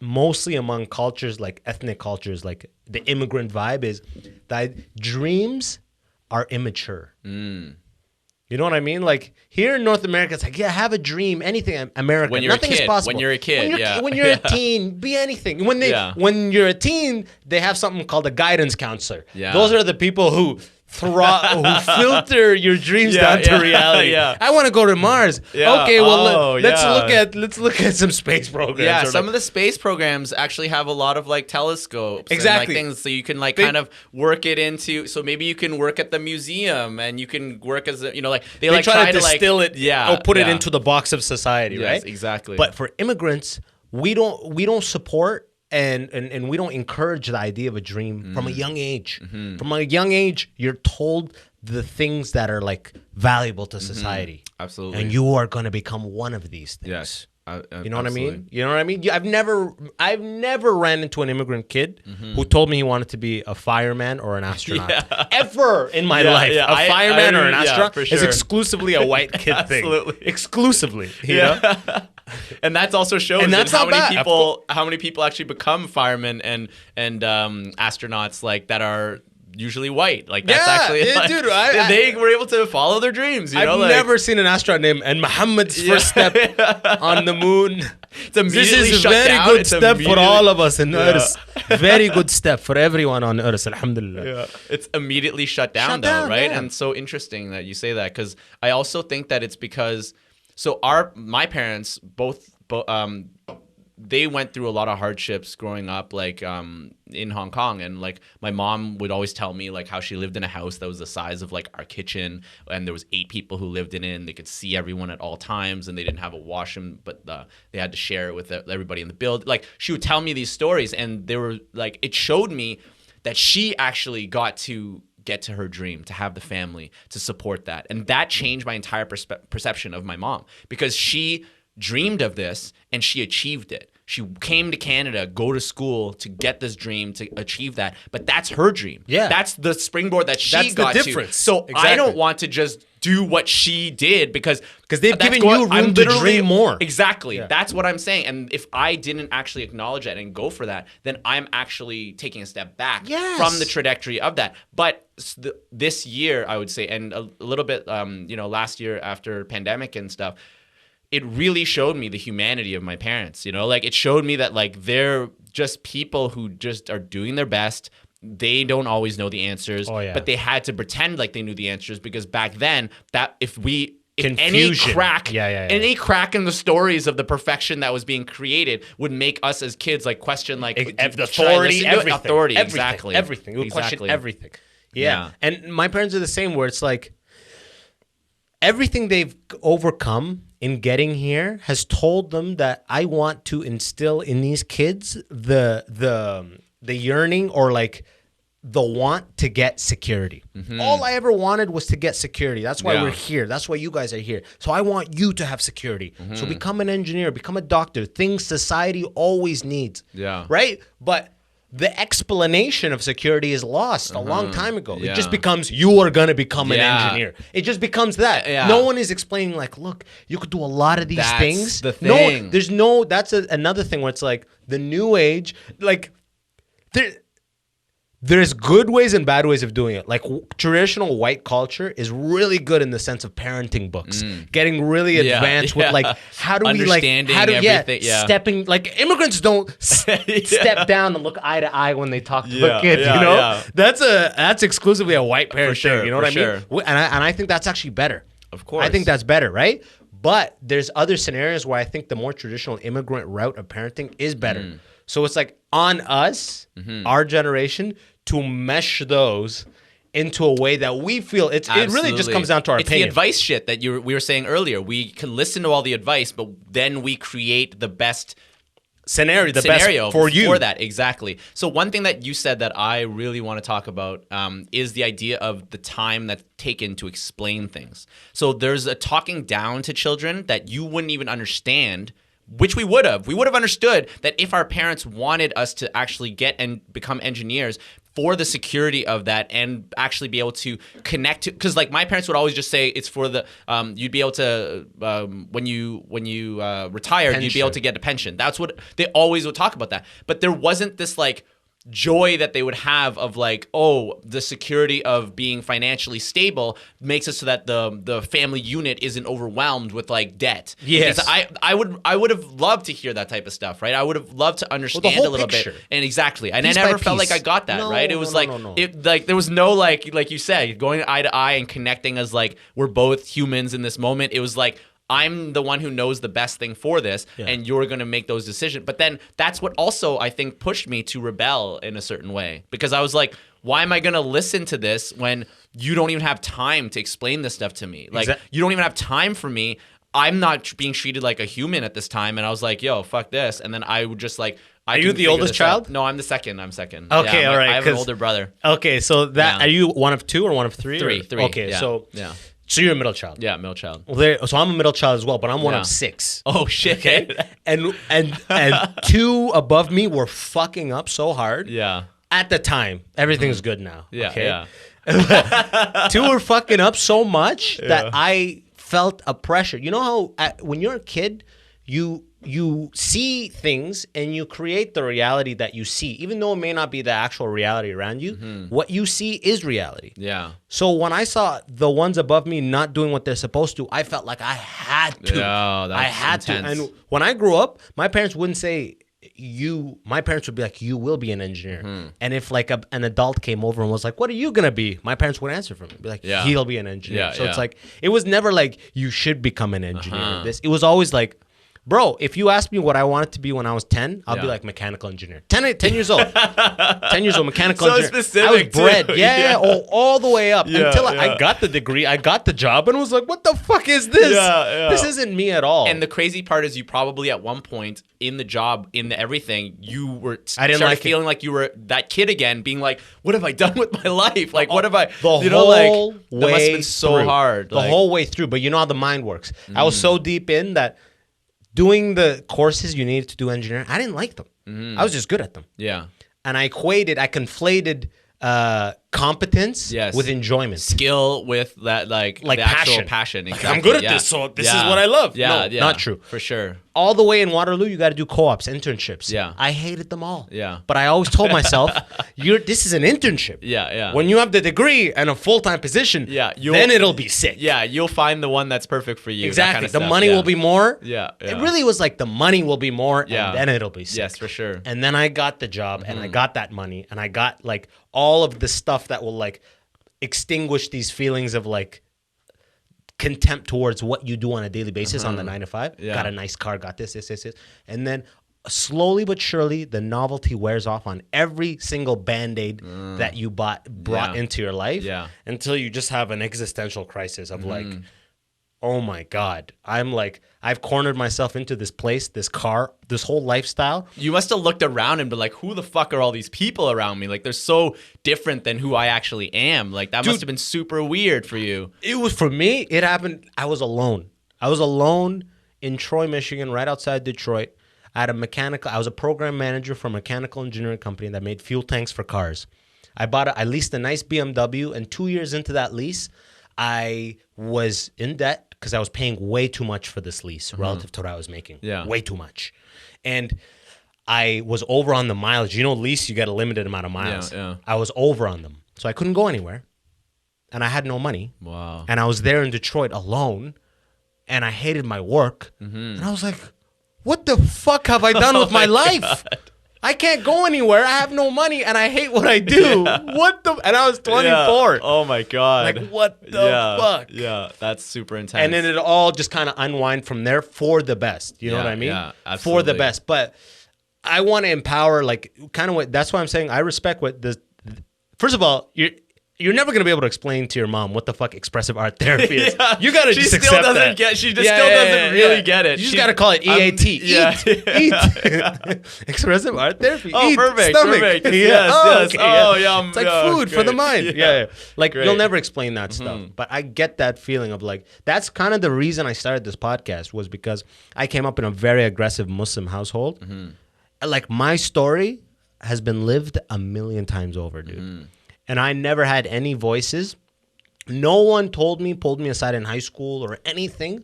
S1: mostly among cultures, like ethnic cultures, like the immigrant vibe is that dreams are immature. You know what I mean? Like here in North America, it's like, yeah, have a dream, anything. America,
S2: when you're
S1: nothing
S2: a kid,
S1: is possible.
S2: When you're a kid,
S1: when you're a teen, be anything. When you're a teen, they have something called a guidance counselor.
S2: Yeah.
S1: Those are the people who filter your dreams down to reality. I want to go to Mars.
S2: Yeah.
S1: Okay, well let's look at some space programs.
S2: Yeah, some of the space programs actually have a lot of like telescopes and like things, so you can like kind of work it into. So maybe you can work at the museum and you can work as a, you know, like they like
S1: try to distill it,
S2: or
S1: put it into the box of society, right?
S2: Exactly.
S1: But for immigrants, we don't support. And we don't encourage the idea of a dream from a young age. From a young age, you're told the things that are like valuable to society.
S2: Absolutely.
S1: And you are going to become one of these things.
S2: Yes.
S1: You know what I mean? You know what I mean? I've never ran into an immigrant kid who told me he wanted to be a fireman or an astronaut. Ever in my life. A fireman or an astronaut is exclusively a white kid thing. Exclusively. You know?
S2: And that's also shows
S1: and that's
S2: how
S1: not
S2: many people actually become firemen and astronauts, like that are usually white. Like that's
S1: Yeah,
S2: actually
S1: yeah,
S2: like,
S1: dude,
S2: they were able to follow their dreams. You know,
S1: I've
S2: like,
S1: never seen an astronaut named and Muhammad's first step on the moon.
S2: it's immediately
S1: This is a
S2: shut
S1: very
S2: down.
S1: good
S2: It's
S1: step for
S2: immediately-
S1: all of us in Earth. Very good step for everyone on Earth. Alhamdulillah.
S2: Yeah. It's immediately shut down
S1: Shut
S2: though,
S1: down,
S2: right?
S1: yeah.
S2: And so interesting that you say that because I also think that it's because my parents both they went through a lot of hardships growing up, like in Hong Kong, and like my mom would always tell me like how she lived in a house that was the size of like our kitchen, and there was 8 people who lived in it, and they could see everyone at all times, and they didn't have a washroom, but they had to share it with everybody in the build. Like she would tell me these stories, and they were like, it showed me that she actually got to get to her dream, to have the family, to support that, and that changed my entire perception of my mom because she dreamed of this and she achieved it. She came to Canada, go to school to get this dream, to achieve that. But that's her dream.
S1: Yeah.
S2: That's the springboard that she
S1: That's the
S2: got to.
S1: difference.
S2: So
S1: Exactly.
S2: I don't want to just do what she did because
S1: they've
S2: that's
S1: given you room to dream more.
S2: Exactly.
S1: Yeah.
S2: That's what I'm saying. And if I didn't actually acknowledge that and go for that, then I'm actually taking a step back
S1: Yes.
S2: from the trajectory of that. But this year, I would say, and a little bit, last year after pandemic and stuff, it really showed me the humanity of my parents, like it showed me that like they're just people who just are doing their best. They don't always know the answers, but they had to pretend like they knew the answers because back then that if any crack, any crack in the stories of the perfection that was being created would make us as kids like question like
S1: the authority, everything.
S2: Authority,
S1: Everything,
S2: exactly.
S1: Everything. It would question everything. Yeah. And my parents are the same where it's like everything they've overcome in getting here has told them that I want to instill in these kids the yearning or like the want to get security. All I ever wanted was to get security. That's why we're here. That's why you guys are here. So I want you to have security. So become an engineer, become a doctor, things society always needs.
S2: Yeah.
S1: Right? But the explanation of security is lost a long time ago. It just becomes you are going to become an engineer. It just becomes that. No one is explaining like, look, you could do a lot of these things.
S2: The thing.
S1: That's another thing where it's like the new age, like there's good ways and bad ways of doing it. Like traditional white culture is really good in the sense of parenting books, getting really advanced with like how do we like
S2: everything,
S1: stepping like immigrants don't step down and look eye to eye when they talk to a kid. That's exclusively a white parent thing. You know what I mean? And I think that's actually better.
S2: Of course,
S1: I think that's better, right? But there's other scenarios where I think the more traditional immigrant route of parenting is better. So it's like on us, our generation, to mesh those into a way that we feel it really just comes down to our opinion.
S2: It's the advice shit that we were saying earlier. We can listen to all the advice, but then we create the best
S1: scenario best
S2: for
S1: you.
S2: For that, exactly. So one thing that you said that I really want to talk about is the idea of the time that's taken to explain things. So there's a talking down to children that you wouldn't even understand, which we would have. We would have understood that if our parents wanted us to actually get and become engineers for the security of that and actually be able to connect to, because like my parents would always just say it's for the you'd be able to when you retired
S1: pension.
S2: You'd be able to get a pension. That's what they always would talk about that. But there wasn't this like joy that they would have of like, oh, the security of being financially stable makes it so that the family unit isn't overwhelmed with like debt.
S1: Yes.
S2: Because I would have loved to hear that type of stuff, right? I would have loved to understand
S1: whole
S2: a little
S1: picture.
S2: bit. And exactly. And
S1: Piece
S2: I
S1: by
S2: never felt
S1: piece.
S2: like I got that,
S1: No,
S2: right? It was like it like there was no like you said, going eye to eye and connecting as like we're both humans in this moment. It was like I'm the one who knows the best thing for this, and you're going to make those decisions. But then that's what also I think pushed me to rebel in a certain way, because I was like, why am I going to listen to this when you don't even have time to explain this stuff to me? Like, you don't even have time for me. I'm not being treated like a human at this time. And I was like, yo, fuck this. And then I would just like,
S1: Are you the oldest child?
S2: No, I'm the second. I'm second.
S1: Okay, all right.
S2: I have an older brother.
S1: Okay, so that are you one of two or one of three?
S2: Three.
S1: Okay, so you're a middle child.
S2: Yeah, middle child.
S1: Well, so I'm a middle child as well, but I'm one of 6.
S2: Oh shit.
S1: Okay, and 2 above me were fucking up so hard.
S2: Yeah.
S1: At the time, everything's good now.
S2: Yeah.
S1: Okay?
S2: Yeah.
S1: 2 were fucking up so much that I felt a pressure. You know how when you're a kid, you you see things and you create the reality that you see, even though it may not be the actual reality around you. What you see is reality.
S2: Yeah.
S1: So when I saw the ones above me not doing what they're supposed to, I felt like I had to.
S2: Yeah, that's
S1: I had
S2: intense.
S1: to. And when I grew up, my parents wouldn't say my parents would be like, you will be an engineer. And if like an adult came over and was like, what are you going to be? My parents would answer for me. Be like, he'll be an engineer.
S2: Yeah,
S1: so it's like, it was never like, you should become an engineer. It was always like, bro, if you asked me what I wanted to be when I was 10, I'll be like mechanical engineer. 10 years old. 10 years old, mechanical
S2: So
S1: engineer.
S2: specific,
S1: I was bred.
S2: too.
S1: Yeah. All the way up. Until I
S2: yeah.
S1: got the degree, I got the job, and was like, what the fuck is this? This isn't me at all.
S2: And the crazy part is you probably at one point in the job, in the everything, you were feeling like you were that kid again, being like, what have I done with my life? Like, what have I,
S1: the whole way
S2: that must have been so
S1: through.
S2: hard.
S1: The whole way through. But you know how the mind works. I was so deep in that doing the courses you needed to do engineering, I didn't like them. I was just good at them.
S2: Yeah.
S1: And I conflated competence with enjoyment.
S2: Skill with that, like the actual passion. Exactly.
S1: I'm good at this, so this is what I love.
S2: Yeah,
S1: no, not true.
S2: For sure.
S1: All the way in Waterloo, you got to do co-ops, internships.
S2: Yeah.
S1: I hated them all.
S2: Yeah.
S1: But I always told myself, this is an internship.
S2: Yeah.
S1: When you have the degree and a full-time position, then it'll be sick.
S2: Yeah, you'll find the one that's perfect for you.
S1: Exactly.
S2: That kind of
S1: the
S2: stuff.
S1: money will be more.
S2: Yeah.
S1: It really was like the money will be more, and then it'll be sick.
S2: Yes, for sure.
S1: And then I got the job, and I got that money, and I got like all of the stuff that will like extinguish these feelings of like contempt towards what you do on a daily basis on the 9 to 5. Got a nice car, got this. And then slowly but surely, the novelty wears off on every single Band-Aid that you brought into your life until you just have an existential crisis of like, oh my God, I've cornered myself into this place, this car, this whole lifestyle.
S2: You must have looked around and been like, who the fuck are all these people around me? Like, they're so different than who I actually am. Like, that must have been super weird for you.
S1: It was, for me, it happened, I was alone. I was alone in Troy, Michigan, right outside Detroit. I was a program manager for a mechanical engineering company that made fuel tanks for cars. I leased a nice BMW, and 2 years into that lease, I was in debt because I was paying way too much for this lease relative to what I was making.
S2: Yeah.
S1: Way too much. And I was over on the mileage. You know, lease, you get a limited amount of miles.
S2: Yeah.
S1: I was over on them. So I couldn't go anywhere. And I had no money.
S2: Wow.
S1: And I was there in Detroit alone. And I hated my work. And I was like, what the fuck have I done with my life? I can't go anywhere. I have no money, and I hate what I do. What the? And I was 24.
S2: Yeah. Oh my God.
S1: Like, what the fuck?
S2: Yeah, that's super intense.
S1: And then it all just kind of unwind from there for the best. You know what I mean?
S2: Yeah, absolutely.
S1: For the best. But I want to empower, like, kind of what. That's why I'm saying I respect what the. First of all, you're never going to be able to explain to your mom what the fuck expressive art therapy is. You got to just accept that.
S2: She still doesn't really get it.
S1: You just got to call it EAT. Eat. Expressive art therapy.
S2: Oh,
S1: Eat.
S2: perfect.
S1: Stomach.
S2: Perfect.
S1: Yes.
S2: Okay,
S1: Oh,
S2: yum.
S1: It's like food for the mind. Yeah. Like,
S2: Great.
S1: you'll never explain that stuff. But I get that feeling of like, that's kind of the reason I started this podcast, was because I came up in a very aggressive Muslim household. Like, my story has been lived a million times over, dude. And I never had any voices. No one pulled me aside in high school or anything.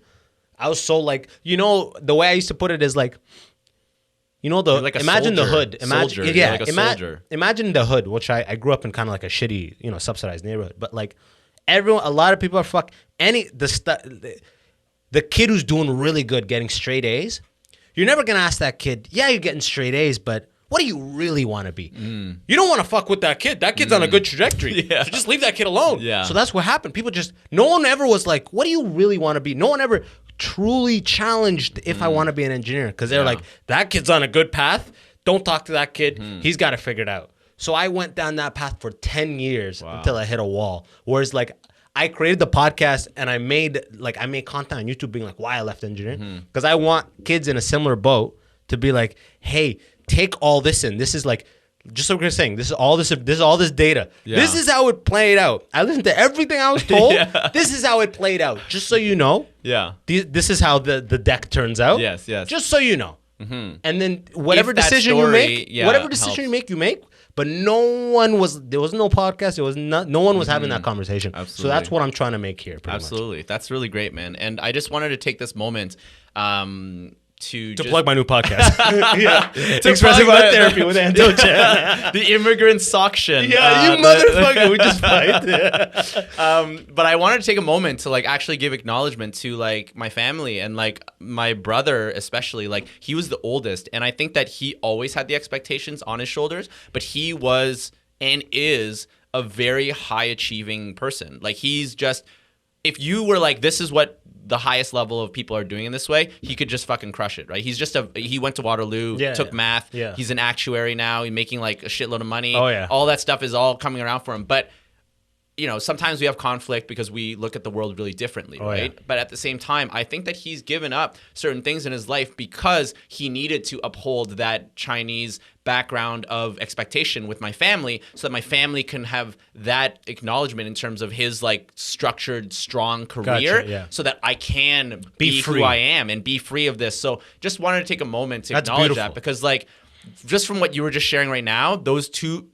S1: I was so like, you know, the way I used to put it is like, you know,
S2: You're like a
S1: imagine
S2: soldier.
S1: the hood.
S2: Soldier.
S1: Imagine the hood, which I grew up in kind of like a shitty, you know, subsidized neighborhood. But like a lot of people are the kid who's doing really good, getting straight A's. You're never gonna ask that kid, yeah, you're getting straight A's, but what do you really want to be? You don't want to fuck with that kid. That kid's on a good trajectory. So just leave that kid alone. So that's what happened. People no one ever was like, what do you really want to be? No one ever truly challenged if I want to be an engineer. Because they're like, that kid's on a good path. Don't talk to that kid. He's got it figured out. So I went down that path for 10 years until I hit a wall. Whereas like, I created the podcast and I made content on YouTube being like, why I left engineering. Because I want kids in a similar boat to be like, hey, take all this in. This is like, just like we're saying, this is all this data. This is how it played out. I listened to everything I was told. This is how it played out. Just so you know. This is how the deck turns out.
S2: Yes.
S1: Just so you know. And then whatever decision you make, you make. But there was no podcast. No one was having that conversation.
S2: Absolutely.
S1: So that's what I'm trying to make here.
S2: Absolutely. That's really great, man. And I just wanted to take this moment to
S1: plug my new podcast.
S2: yeah,
S1: Expressive Art Therapy with Anto Chan.
S2: the Immigrant Section.
S1: Yeah, you motherfucker. We just fight.
S2: But I wanted to take a moment to like actually give acknowledgement to like my family and like my brother especially. Like he was the oldest, and I think that he always had the expectations on his shoulders, but he was and is a very high achieving person. Like he's just, if you were like, this is what the highest level of people are doing in this way, he could just fucking crush it, right? He's just he went to Waterloo, took math. Yeah. He's an actuary now. He's making like a shitload of money.
S1: Oh, yeah.
S2: All that stuff is all coming around for him. But, you know, sometimes we have conflict because we look at the world really differently, right? Yeah. But at the same time, I think that he's given up certain things in his life because he needed to uphold that Chinese background of expectation with my family so that my family can have that acknowledgement in terms of his like structured, strong career so that I can be who I am and be free of this. So just wanted to take a moment to acknowledge that, because like just from what you were just sharing right now, those two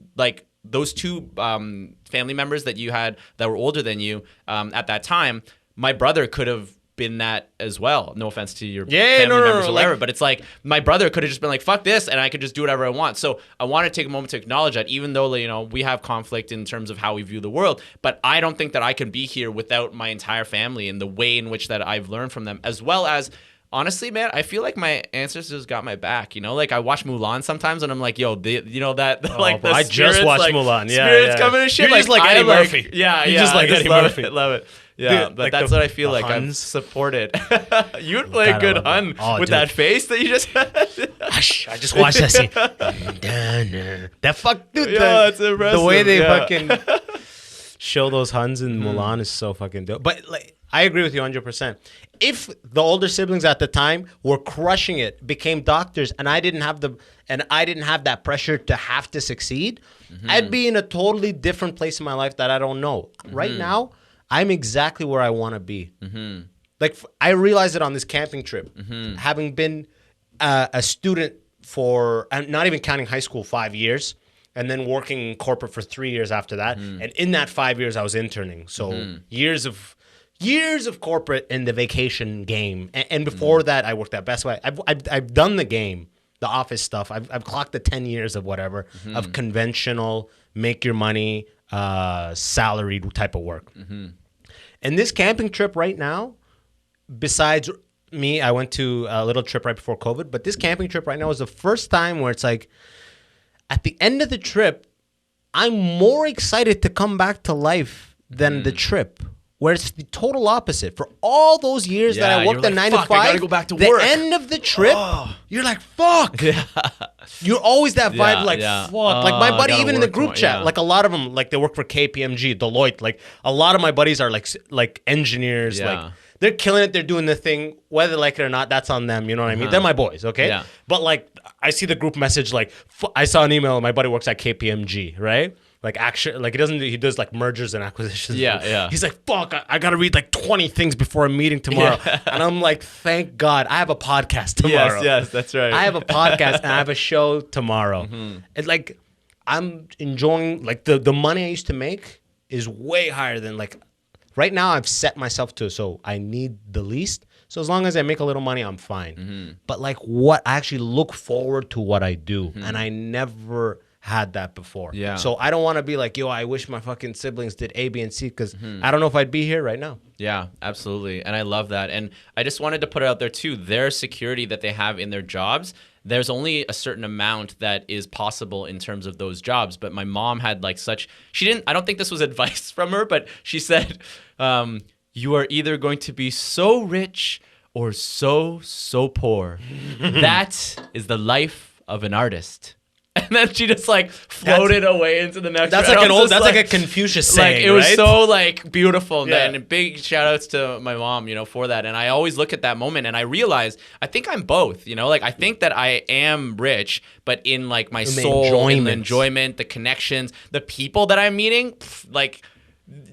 S2: family members that you had that were older than you at that time, my brother could have been that as well. No offense to your family members or whatever, but it's like my brother could have just been like, fuck this, and I could just do whatever I want. So I want to take a moment to acknowledge that, even though, you know, we have conflict in terms of how we view the world, but I don't think that I can be here without my entire family and the way in which that I've learned from them, as well as, honestly, man, I feel like my ancestors got my back. You know, like I watch Mulan sometimes, and I'm like, yo, you know that like the
S1: I just watched
S2: like,
S1: Mulan. Yeah,
S2: spirits coming and shit.
S1: You're just like Eddie Murphy.
S2: Yeah,
S1: you just like Eddie Murphy.
S2: Love it. Yeah,
S1: Dude,
S2: but
S1: like
S2: that's what I feel like
S1: Huns.
S2: I've supported. You would play a good Hun with that face that you just had.
S1: I just watched that scene. That fuck, dude.
S2: Yeah, it's impressive.
S1: The way they fucking show those Huns in Mulan is so fucking dope. But like, I agree with you 100%. If the older siblings at the time were crushing it, became doctors, and I didn't have that pressure to have to succeed, I'd be in a totally different place in my life that I don't know. Right now, I'm exactly where I want to be. Like I realized it on this camping trip, having been a student for, not even counting high school, 5 years, and then working in corporate for 3 years after that. And in that 5 years, I was interning. So years of corporate in the vacation game. And before that, I worked at Best Buy. I've done the game, the office stuff. I've clocked the 10 years of whatever, of conventional, make your money, salaried type of work. And this camping trip right now, besides me, I went to a little trip right before COVID, but this camping trip right now is the first time where it's like, at the end of the trip, I'm more excited to come back to life than the trip. Where it's the total opposite. For all those years that I worked at 9 to 5,
S2: I gotta go back to
S1: the
S2: work.
S1: end of the trip, you're like, fuck. You're always that vibe, fuck. Like my buddy, even in the group chat, like a lot of them, like they work for KPMG, Deloitte. Like a lot of my buddies are like engineers. Like they're killing it. They're doing the thing. Whether they like it or not, that's on them. You know what I mean? They're my boys, okay? Yeah. But like, I see the group message, like, I saw an email, my buddy works at KPMG, right? Like actually, like he does like mergers and acquisitions.
S2: Yeah.
S1: He's like, fuck, I gotta read like 20 things before a meeting tomorrow. And I'm like, thank God, I have a podcast tomorrow.
S2: Yes, that's right.
S1: I have a podcast and I have a show tomorrow. And like, I'm enjoying, like the money I used to make is way higher than like, right now I've set myself to, so I need the least. So as long as I make a little money, I'm fine. But like I actually look forward to what I do. And I never had that before. Yeah. So I don't want to be like, yo, I wish my fucking siblings did A, B, and C, because I don't know if I'd be here right now.
S2: Yeah, absolutely. And I love that. And I just wanted to put it out there too, their security that they have in their jobs, there's only a certain amount that is possible in terms of those jobs. But my mom had like I don't think this was advice from her, but she said, you are either going to be so rich or so poor. That is the life of an artist. And then she just like floated away into the next.
S1: That's like that's like a Confucius saying.
S2: Like it was
S1: right?
S2: so like beautiful. Yeah. And big shout outs to my mom, you know, for that. And I always look at that moment and I realize I think I'm both. You know, like I think that I am rich, but in like my soul, in the enjoyment, the connections, the people that I'm meeting, like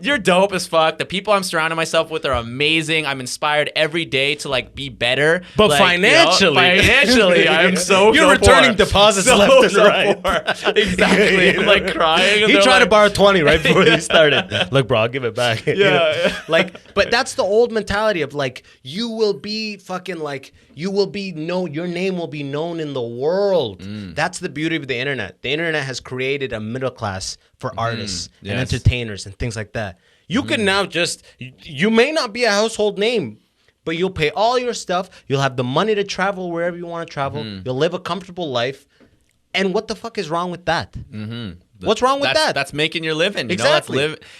S2: You're dope as fuck. The people I'm surrounding myself with are amazing. I'm inspired every day to like be better.
S1: But
S2: like,
S1: financially,
S2: I'm so
S1: you're returning depoits left and right.
S2: Poor. Exactly. I'm like crying.
S1: He tried to borrow 20 right before he started. Look, bro, I'll give it back.
S2: Yeah.
S1: Like, but that's the old mentality of like, you will be fucking like, you will be known, your name will be known in the world. That's the beauty of the internet. The internet has created a middle class for artists and entertainers and things like that. You can now just, you may not be a household name, but you'll pay all your stuff. You'll have the money to travel wherever you want to travel. You'll live a comfortable life. And what the fuck is wrong with that? What's wrong with that?
S2: That's making your living. You know, that's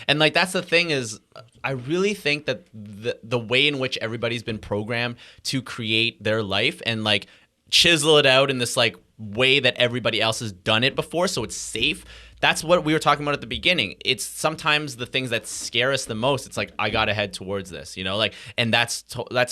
S2: and like that's the thing is, I really think that the way in which everybody's been programmed to create their life and like chisel it out in this like way that everybody else has done it before, so it's safe. That's what we were talking about at the beginning. It's sometimes the things that scare us the most. It's like, I got to head towards this, you know, like, and that's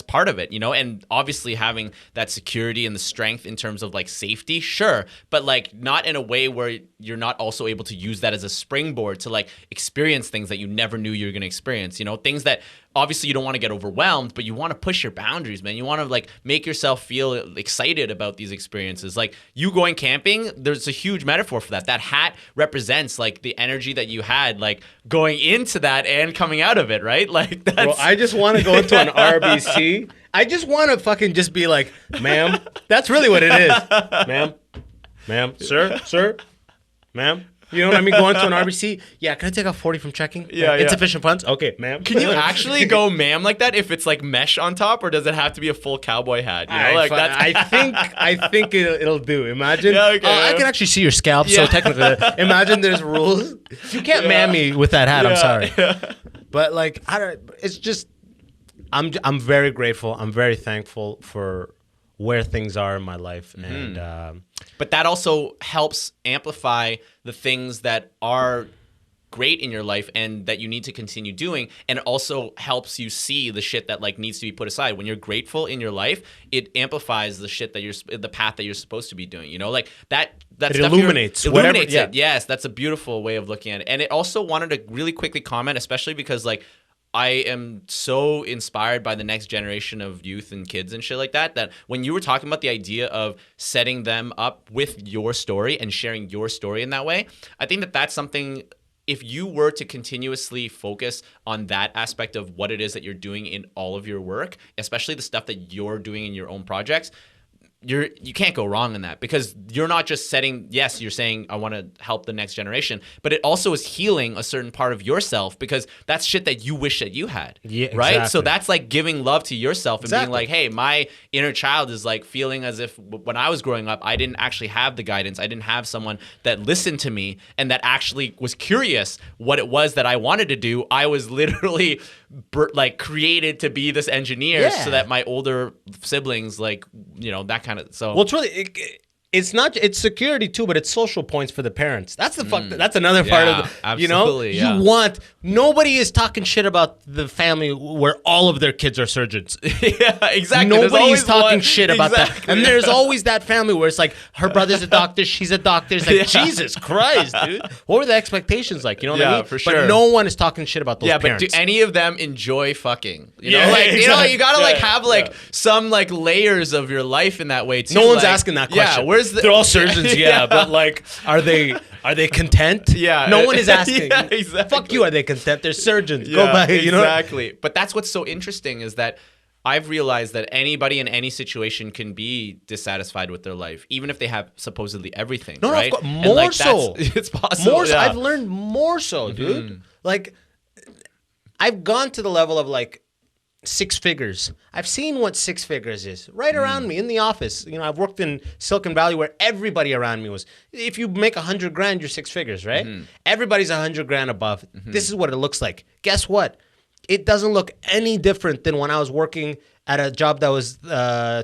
S2: part of it, you know, and obviously having that security and the strength in terms of like safety, sure, but like not in a way where you're not also able to use that as a springboard to like experience things that you never knew you were going to experience, you know, things that obviously you don't want to get overwhelmed, but you want to push your boundaries, man. You want to like make yourself feel excited about these experiences. Like you going camping, there's a huge metaphor for that. That hat represents like the energy that you had like going into that and coming out of it, right? Like that's...
S1: Well, I just want to go into an RBC. I just want to fucking just be like, ma'am. That's really what it is. Ma'am, sir, ma'am. You know what I mean? Going to an RBC. Yeah, can I take off 40 from checking?
S2: Yeah.
S1: Insufficient funds? Okay, ma'am.
S2: Can you actually go ma'am like that if it's like mesh on top, or does it have to be a full cowboy hat? You know, like that's...
S1: I think it'll do. Imagine.
S2: Yeah, okay,
S1: I can actually see your scalp, so technically, imagine there's rules. You can't ma'am me with that hat. I'm sorry.
S2: Yeah.
S1: But like, it's just, I'm very grateful. I'm very thankful for where things are in my life, and
S2: but that also helps amplify the things that are great in your life and that you need to continue doing, and it also helps you see the shit that like needs to be put aside. When you're grateful in your life, it amplifies the shit that the path that you're supposed to be doing, you know, like that's
S1: it illuminates
S2: it. Yes, that's a beautiful way of looking at it. And it also wanted to really quickly comment, especially because like I am so inspired by the next generation of youth and kids and shit like that, that when you were talking about the idea of setting them up with your story and sharing your story in that way, I think that that's something, if you were to continuously focus on that aspect of what it is that you're doing in all of your work, especially the stuff that you're doing in your own projects, you can't go wrong in that, because you're not just you're saying I want to help the next generation, but it also is healing a certain part of yourself, because that's shit that you wish that you had.
S1: Yeah,
S2: right.
S1: exactly.
S2: So that's like giving love to yourself and being like, hey, my inner child is like feeling as if when I was growing up, I didn't actually have the guidance. I didn't have someone that listened to me and that actually was curious what it was that I wanted to do. I was literally like created to be this engineer so that my older siblings, like, you know, that kind of, so.
S1: Well, it's really, it's not, it's security too, but it's social points for the parents. That's the that's another part of the, you know, you want, nobody is talking shit about the family where all of their kids are surgeons.
S2: Yeah, exactly.
S1: Nobody is talking shit about that. And there's always that family where it's like, her brother's a doctor, she's a doctor. It's like, Jesus Christ, dude. What were the expectations like? You know what I mean?
S2: For sure.
S1: But no one is talking shit about those parents.
S2: But do any of them enjoy fucking? You know, like, you know, you gotta like have like some like layers of your life in that way too.
S1: No one's asking that question.
S2: Yeah, they're
S1: all surgeons, but like, are they content?
S2: Yeah.
S1: No one is asking.
S2: Yeah, exactly.
S1: Fuck you, are they content? They're surgeons. Go back, you know?
S2: Exactly. But that's what's so interesting is that I've realized that anybody in any situation can be dissatisfied with their life, even if they have supposedly everything.
S1: No,
S2: right?
S1: No, more like, so.
S2: It's possible.
S1: More so. I've learned more so, dude. Like, I've gone to the level of like 6 figures. I've seen what 6 figures is right around me in the office. You know, I've worked in Silicon Valley where everybody around me was, if you make 100 grand, you're 6 figures, right? Everybody's 100 grand above. This is what it looks like. Guess what? It doesn't look any different than when I was working at a job that was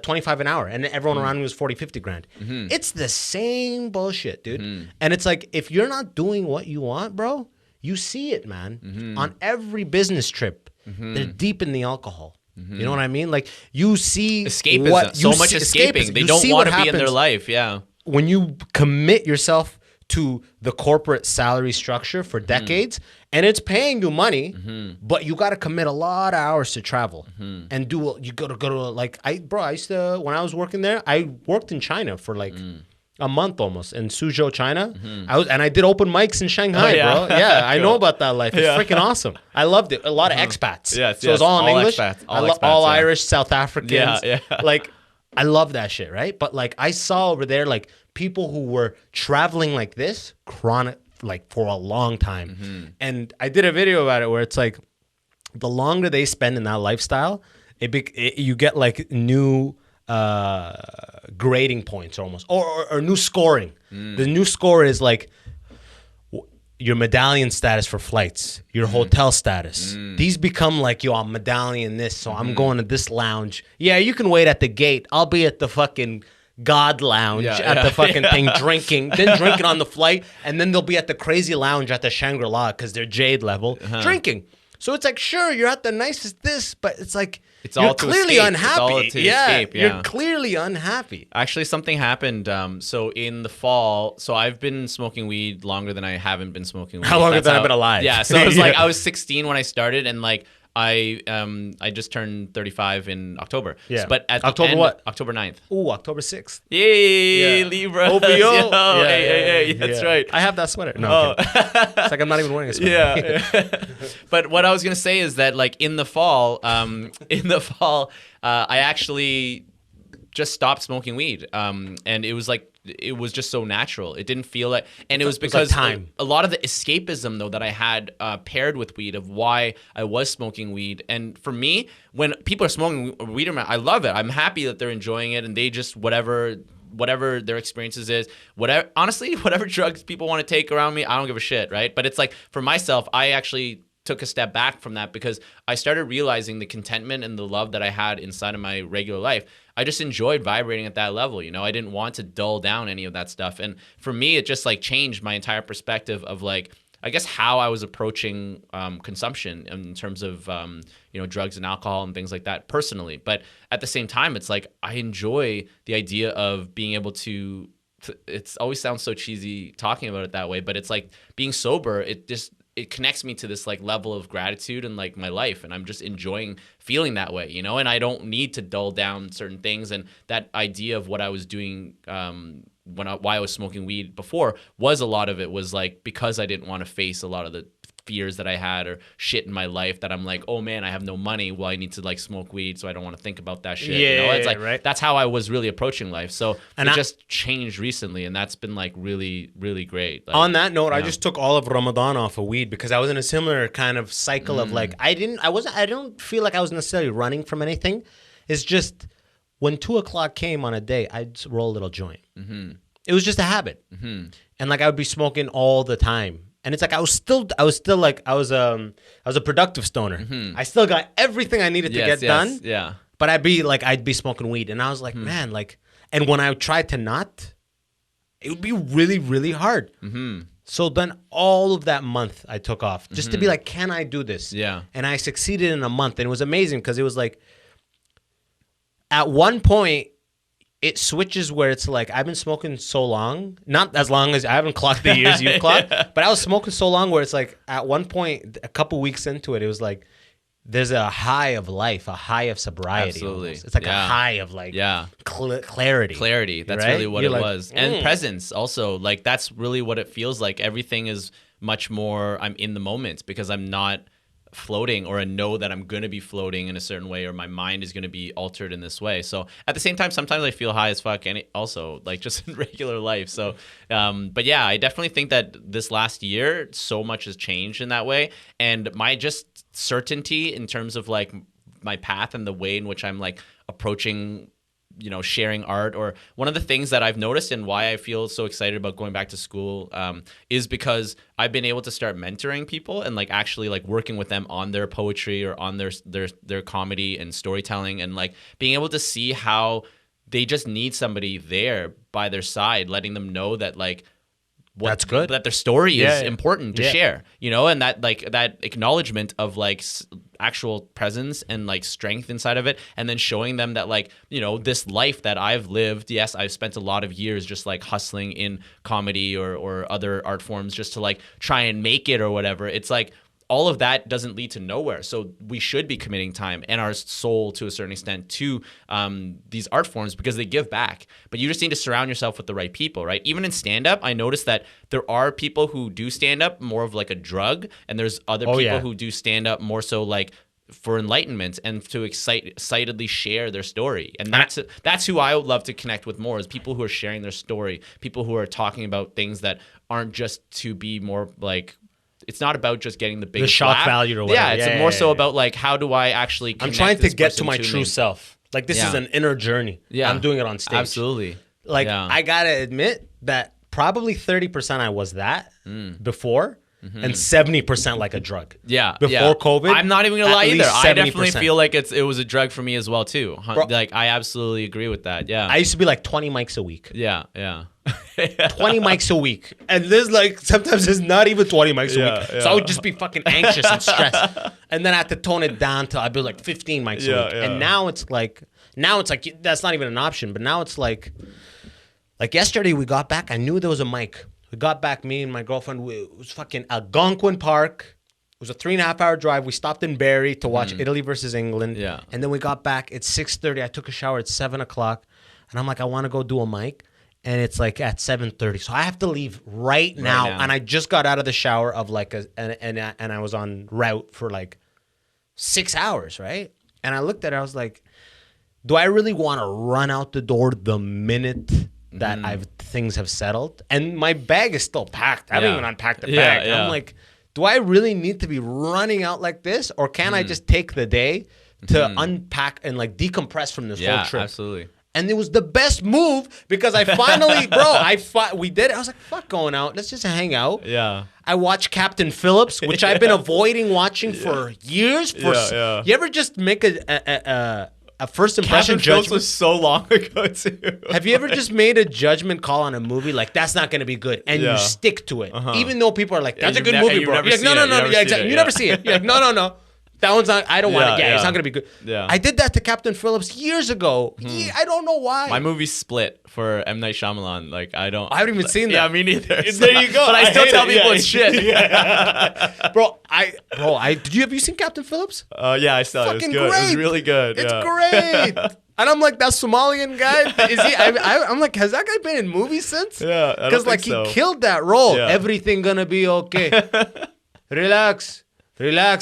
S1: 25 an hour and everyone around me was 40, 50 grand. It's the same bullshit, dude. And it's like, if you're not doing what you want, bro, you see it, man. On every business trip, they're deep in the alcohol. You know what I mean? Like, you see
S2: escapism. So much escaping. They don't want to be in their life. Yeah.
S1: When you commit yourself to the corporate salary structure for decades, and it's paying you money, but you got to commit a lot of hours to travel and you got to go to like I used to, when I was working there, I worked in China for like a month almost in Suzhou, China. I did open mics in Shanghai, bro. Yeah, I know about that life. It's freaking awesome. I loved it. A lot of expats.
S2: Yes,
S1: so it's all in English.
S2: Expats,
S1: all Irish, South Africans.
S2: Yeah.
S1: Like, I love that shit, right? But like, I saw over there like people who were traveling like this, chronic, like for a long time. And I did a video about it where it's like, the longer they spend in that lifestyle, you get like new grading points almost, or new scoring. The new score is like your medallion status for flights, your hotel status. These become like, yo, I'm medallion this, so I'm going to this lounge. Yeah, you can wait at the gate. I'll be at the fucking God lounge at the fucking thing drinking on the flight, and then they'll be at the crazy lounge at the Shangri-La because they're Jade level drinking. So it's like, sure, you're at the nicest this, but it's like, you're clearly unhappy. You're clearly unhappy.
S2: Actually, something happened. So in the fall, so I've been smoking weed longer than I haven't been smoking weed.
S1: How long have I been alive?
S2: Yeah, so it was like I was 16 when I started, and like I just turned 35 in October.
S1: Yeah.
S2: But at
S1: October
S2: the end,
S1: what?
S2: October 9th.
S1: Ooh, October 6th.
S2: Yay, Libra.
S1: OBO.
S2: Hey, that's right.
S1: I have that sweater. No, it's like I'm not even wearing a sweater.
S2: Yeah. But what I was gonna say is that like in the fall, I actually just stopped smoking weed. And it was like, it was just so natural. It didn't feel like, and it was because
S1: time.
S2: A lot of the escapism though that I had paired with weed of why I was smoking weed. And for me, when people are smoking weed, I love it. I'm happy that they're enjoying it, and they just whatever their experiences is, honestly, whatever drugs people want to take around me, I don't give a shit, right? But it's like, for myself, I actually took a step back from that because I started realizing the contentment and the love that I had inside of my regular life. I just enjoyed vibrating at that level, you know? I didn't want to dull down any of that stuff. And for me, it just like changed my entire perspective of like, I guess how I was approaching consumption in terms of, drugs and alcohol and things like that personally. But at the same time, it's like, I enjoy the idea of being able to it always sounds so cheesy talking about it that way, but it's like being sober, it connects me to this like level of gratitude in like my life, and I'm just enjoying feeling that way, you know, and I don't need to dull down certain things. And that idea of what I was doing why I was smoking weed before was a lot of it was like because I didn't want to face a lot of the fears that I had or shit in my life that I'm like, oh man, I have no money. Well, I need to like smoke weed, so I don't want to think about that shit.
S1: Yeah,
S2: you know? It's like
S1: right.
S2: That's how I was really approaching life. So it just changed recently, and that's been like really, really great. Like,
S1: on that note, I just took all of Ramadan off of weed because I was in a similar kind of cycle of like I don't feel like I was necessarily running from anything. It's just when 2:00 came on a day, I'd just roll a little joint. It was just a habit, and like I would be smoking all the time. And it's like I was still like I was a productive stoner. I still got everything I needed to get done.
S2: Yeah.
S1: But I'd be smoking weed, and I was like, man, like, and when I tried to not, it would be really, really hard. So then all of that month I took off just to be like, can I do this?
S2: Yeah.
S1: And I succeeded in a month, and it was amazing because it was like, at one point, it switches where it's like, I've been smoking so long, not as long as I haven't clocked the years you've clocked, but I was smoking so long where it's like, at one point, a couple weeks into it, it was like, there's a high of life, a high of sobriety.
S2: Absolutely.
S1: Almost. It's like a high of like clarity.
S2: Clarity. That's
S1: right?
S2: really what
S1: You're
S2: it
S1: like,
S2: was. And presence also. Like, that's really what it feels like. Everything is much more, I'm in the moment because I'm not floating, or I know that I'm going to be floating in a certain way, or my mind is going to be altered in this way. So at the same time, sometimes I feel high as fuck, and also like just in regular life. So, but yeah, I definitely think that this last year, so much has changed in that way. And my just certainty in terms of like my path and the way in which I'm like approaching, you know, sharing art, or one of the things that I've noticed and why I feel so excited about going back to school is because I've been able to start mentoring people and like actually like working with them on their poetry or on their comedy and storytelling, and like being able to see how they just need somebody there by their side, letting them know that like
S1: That's good.
S2: that their story is
S1: Yeah.
S2: important to
S1: Yeah.
S2: share, you know, and that like that acknowledgement of like actual presence and like strength inside of it, and then showing them that like, you know, this life that I've lived, yes, I've spent a lot of years just like hustling in comedy or other art forms just to like try and make it or whatever. It's like all of that doesn't lead to nowhere. So we should be committing time and our soul to a certain extent to these art forms because they give back. But you just need to surround yourself with the right people, right? Even in stand-up, I noticed that there are people who do stand-up more of like a drug, and there's other people who do stand-up more so like for enlightenment and to excitedly share their story. And that's who I would love to connect with more, is people who are sharing their story, people who are talking about things that aren't just to be more like, it's not about just getting the biggest
S1: shock
S2: laugh.
S1: value or whatever.
S2: Yeah, it's more so about like, how do I actually connect
S1: I'm trying to
S2: this
S1: get to
S2: person
S1: my true
S2: me?
S1: self. Like this is
S2: Yeah.
S1: an inner journey.
S2: Yeah.
S1: I'm doing it on stage.
S2: Absolutely.
S1: Like
S2: Yeah.
S1: I gotta admit that probably 30% I was that before, and 70% like a drug.
S2: Yeah.
S1: Before
S2: yeah.
S1: COVID,
S2: I'm not even gonna
S1: at
S2: lie either.
S1: least
S2: I definitely
S1: 70%.
S2: feel like it was a drug for me as well too.
S1: Bro.
S2: Like I absolutely agree with that. Yeah.
S1: I used to be like 20 mics a week.
S2: yeah. Yeah.
S1: 20 mics a week. And there's like, sometimes it's not even 20 mics a week.
S2: Yeah,
S1: So I would just be fucking anxious and stressed. And then I had to tone it down to, I'd be like 15 mics a
S2: Yeah,
S1: week.
S2: yeah.
S1: And now it's like, that's not even an option. But now it's like yesterday we got back, I knew there was a mic. We got back, me and my girlfriend, it was fucking Algonquin Park. It was a 3.5 hour drive. We stopped in Barrie to watch Italy versus England.
S2: Yeah.
S1: And then we got back at 6:30. I took a shower at 7 o'clock. And I'm like, I want to go do a mic. And it's like at 7:30. So I have to leave right now.
S2: now.
S1: And I just got out of the shower of like and I was on route for like 6 hours, right? And I looked at it, I was like, do I really want to run out the door the minute that things have settled? And my bag is still packed. I haven't even unpacked the bag.
S2: Yeah.
S1: I'm like, do I really need to be running out like this? Or can I just take the day to unpack and like decompress from this whole trip?
S2: Absolutely.
S1: And it was the best move because I finally, we did it. I was like, fuck going out. Let's just hang out.
S2: Yeah.
S1: I watched Captain Phillips, which I've been avoiding watching for years.
S2: Yeah.
S1: You ever just make a first impression
S2: Captain Phillips
S1: judgment?
S2: was so long ago too.
S1: Have you ever just made a judgment call on a movie like that's not going to be good, and you stick to it, even though people are like, "That's a good movie, bro." You're like, no, yeah, exactly. You never see it. You're like, no. That one's not. I don't want it. Yeah, it's not going to be good.
S2: Yeah.
S1: I did that to Captain Phillips years ago. I don't know why.
S2: My movie's split for M. Night Shyamalan. Like I haven't
S1: even seen that.
S2: Yeah, me neither.
S1: There you go.
S2: But I still
S1: hate
S2: tell
S1: it.
S2: people
S1: Yeah.
S2: it's shit.
S1: Have you seen Captain Phillips?
S2: Yeah, I saw it. It was
S1: Fucking
S2: good.
S1: great.
S2: It was really good.
S1: It's
S2: yeah.
S1: great. And I'm like, that Somalian guy, is he? I'm like, has that guy been in movies since?
S2: Yeah, I don't
S1: because like
S2: think so.
S1: he killed that role.
S2: Yeah.
S1: Everything gonna be okay. Relax,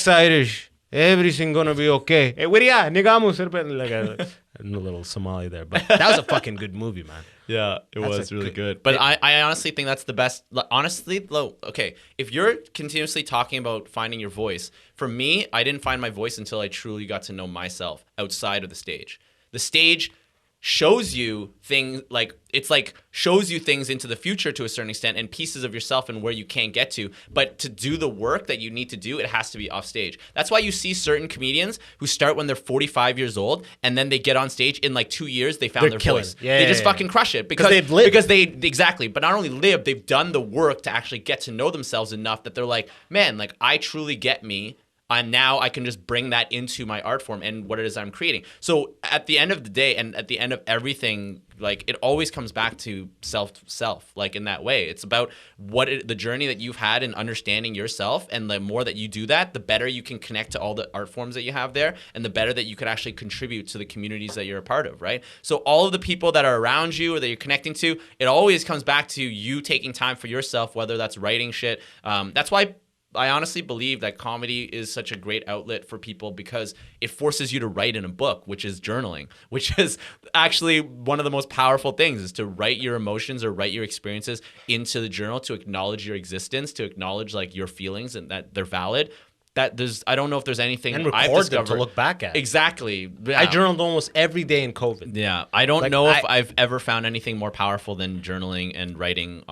S1: Irish. Everything gonna be okay. Hey, where you at? Nigamu, like a little Somali there, but that was a fucking good movie, man.
S2: Yeah, it
S1: That's
S2: was
S1: a
S2: really
S1: good-
S2: good. But I honestly think that's the best. Honestly, okay, if you're continuously talking about finding your voice, for me, I didn't find my voice until I truly got to know myself outside of the stage. The stage shows you things shows you things into the future to a certain extent and pieces of yourself and where you can't get to. But to do the work that you need to do, it has to be off stage. That's why you see certain comedians who start when they're 45 years old and then they get on stage in like 2 years, they found
S1: They're
S2: their
S1: killing
S2: voice.
S1: it. Yeah,
S2: they just
S1: yeah.
S2: fucking crush it because
S1: they've lived.
S2: Exactly. But not only live, they've done the work to actually get to know themselves enough that they're like, man, like I truly get me. And now I can just bring that into my art form and what it is I'm creating. So at the end of the day and at the end of everything, like it always comes back to self, like in that way. It's about the journey that you've had in understanding yourself. And the more that you do that, the better you can connect to all the art forms that you have there and the better that you could actually contribute to the communities that you're a part of, right? So all of the people that are around you or that you're connecting to, it always comes back to you taking time for yourself, whether that's writing shit. That's why I honestly believe that comedy is such a great outlet for people because it forces you to write in a book, which is journaling, which is actually one of the most powerful things is to write your emotions or write your experiences into the journal to acknowledge your existence, to acknowledge like your feelings and that they're valid. I don't know if there's anything
S1: And
S2: I've
S1: record them
S2: discovered
S1: to look back at.
S2: Exactly. Yeah.
S1: I journaled almost every day in COVID.
S2: Yeah, I don't
S1: Like,
S2: know if I've ever found anything more powerful than journaling and writing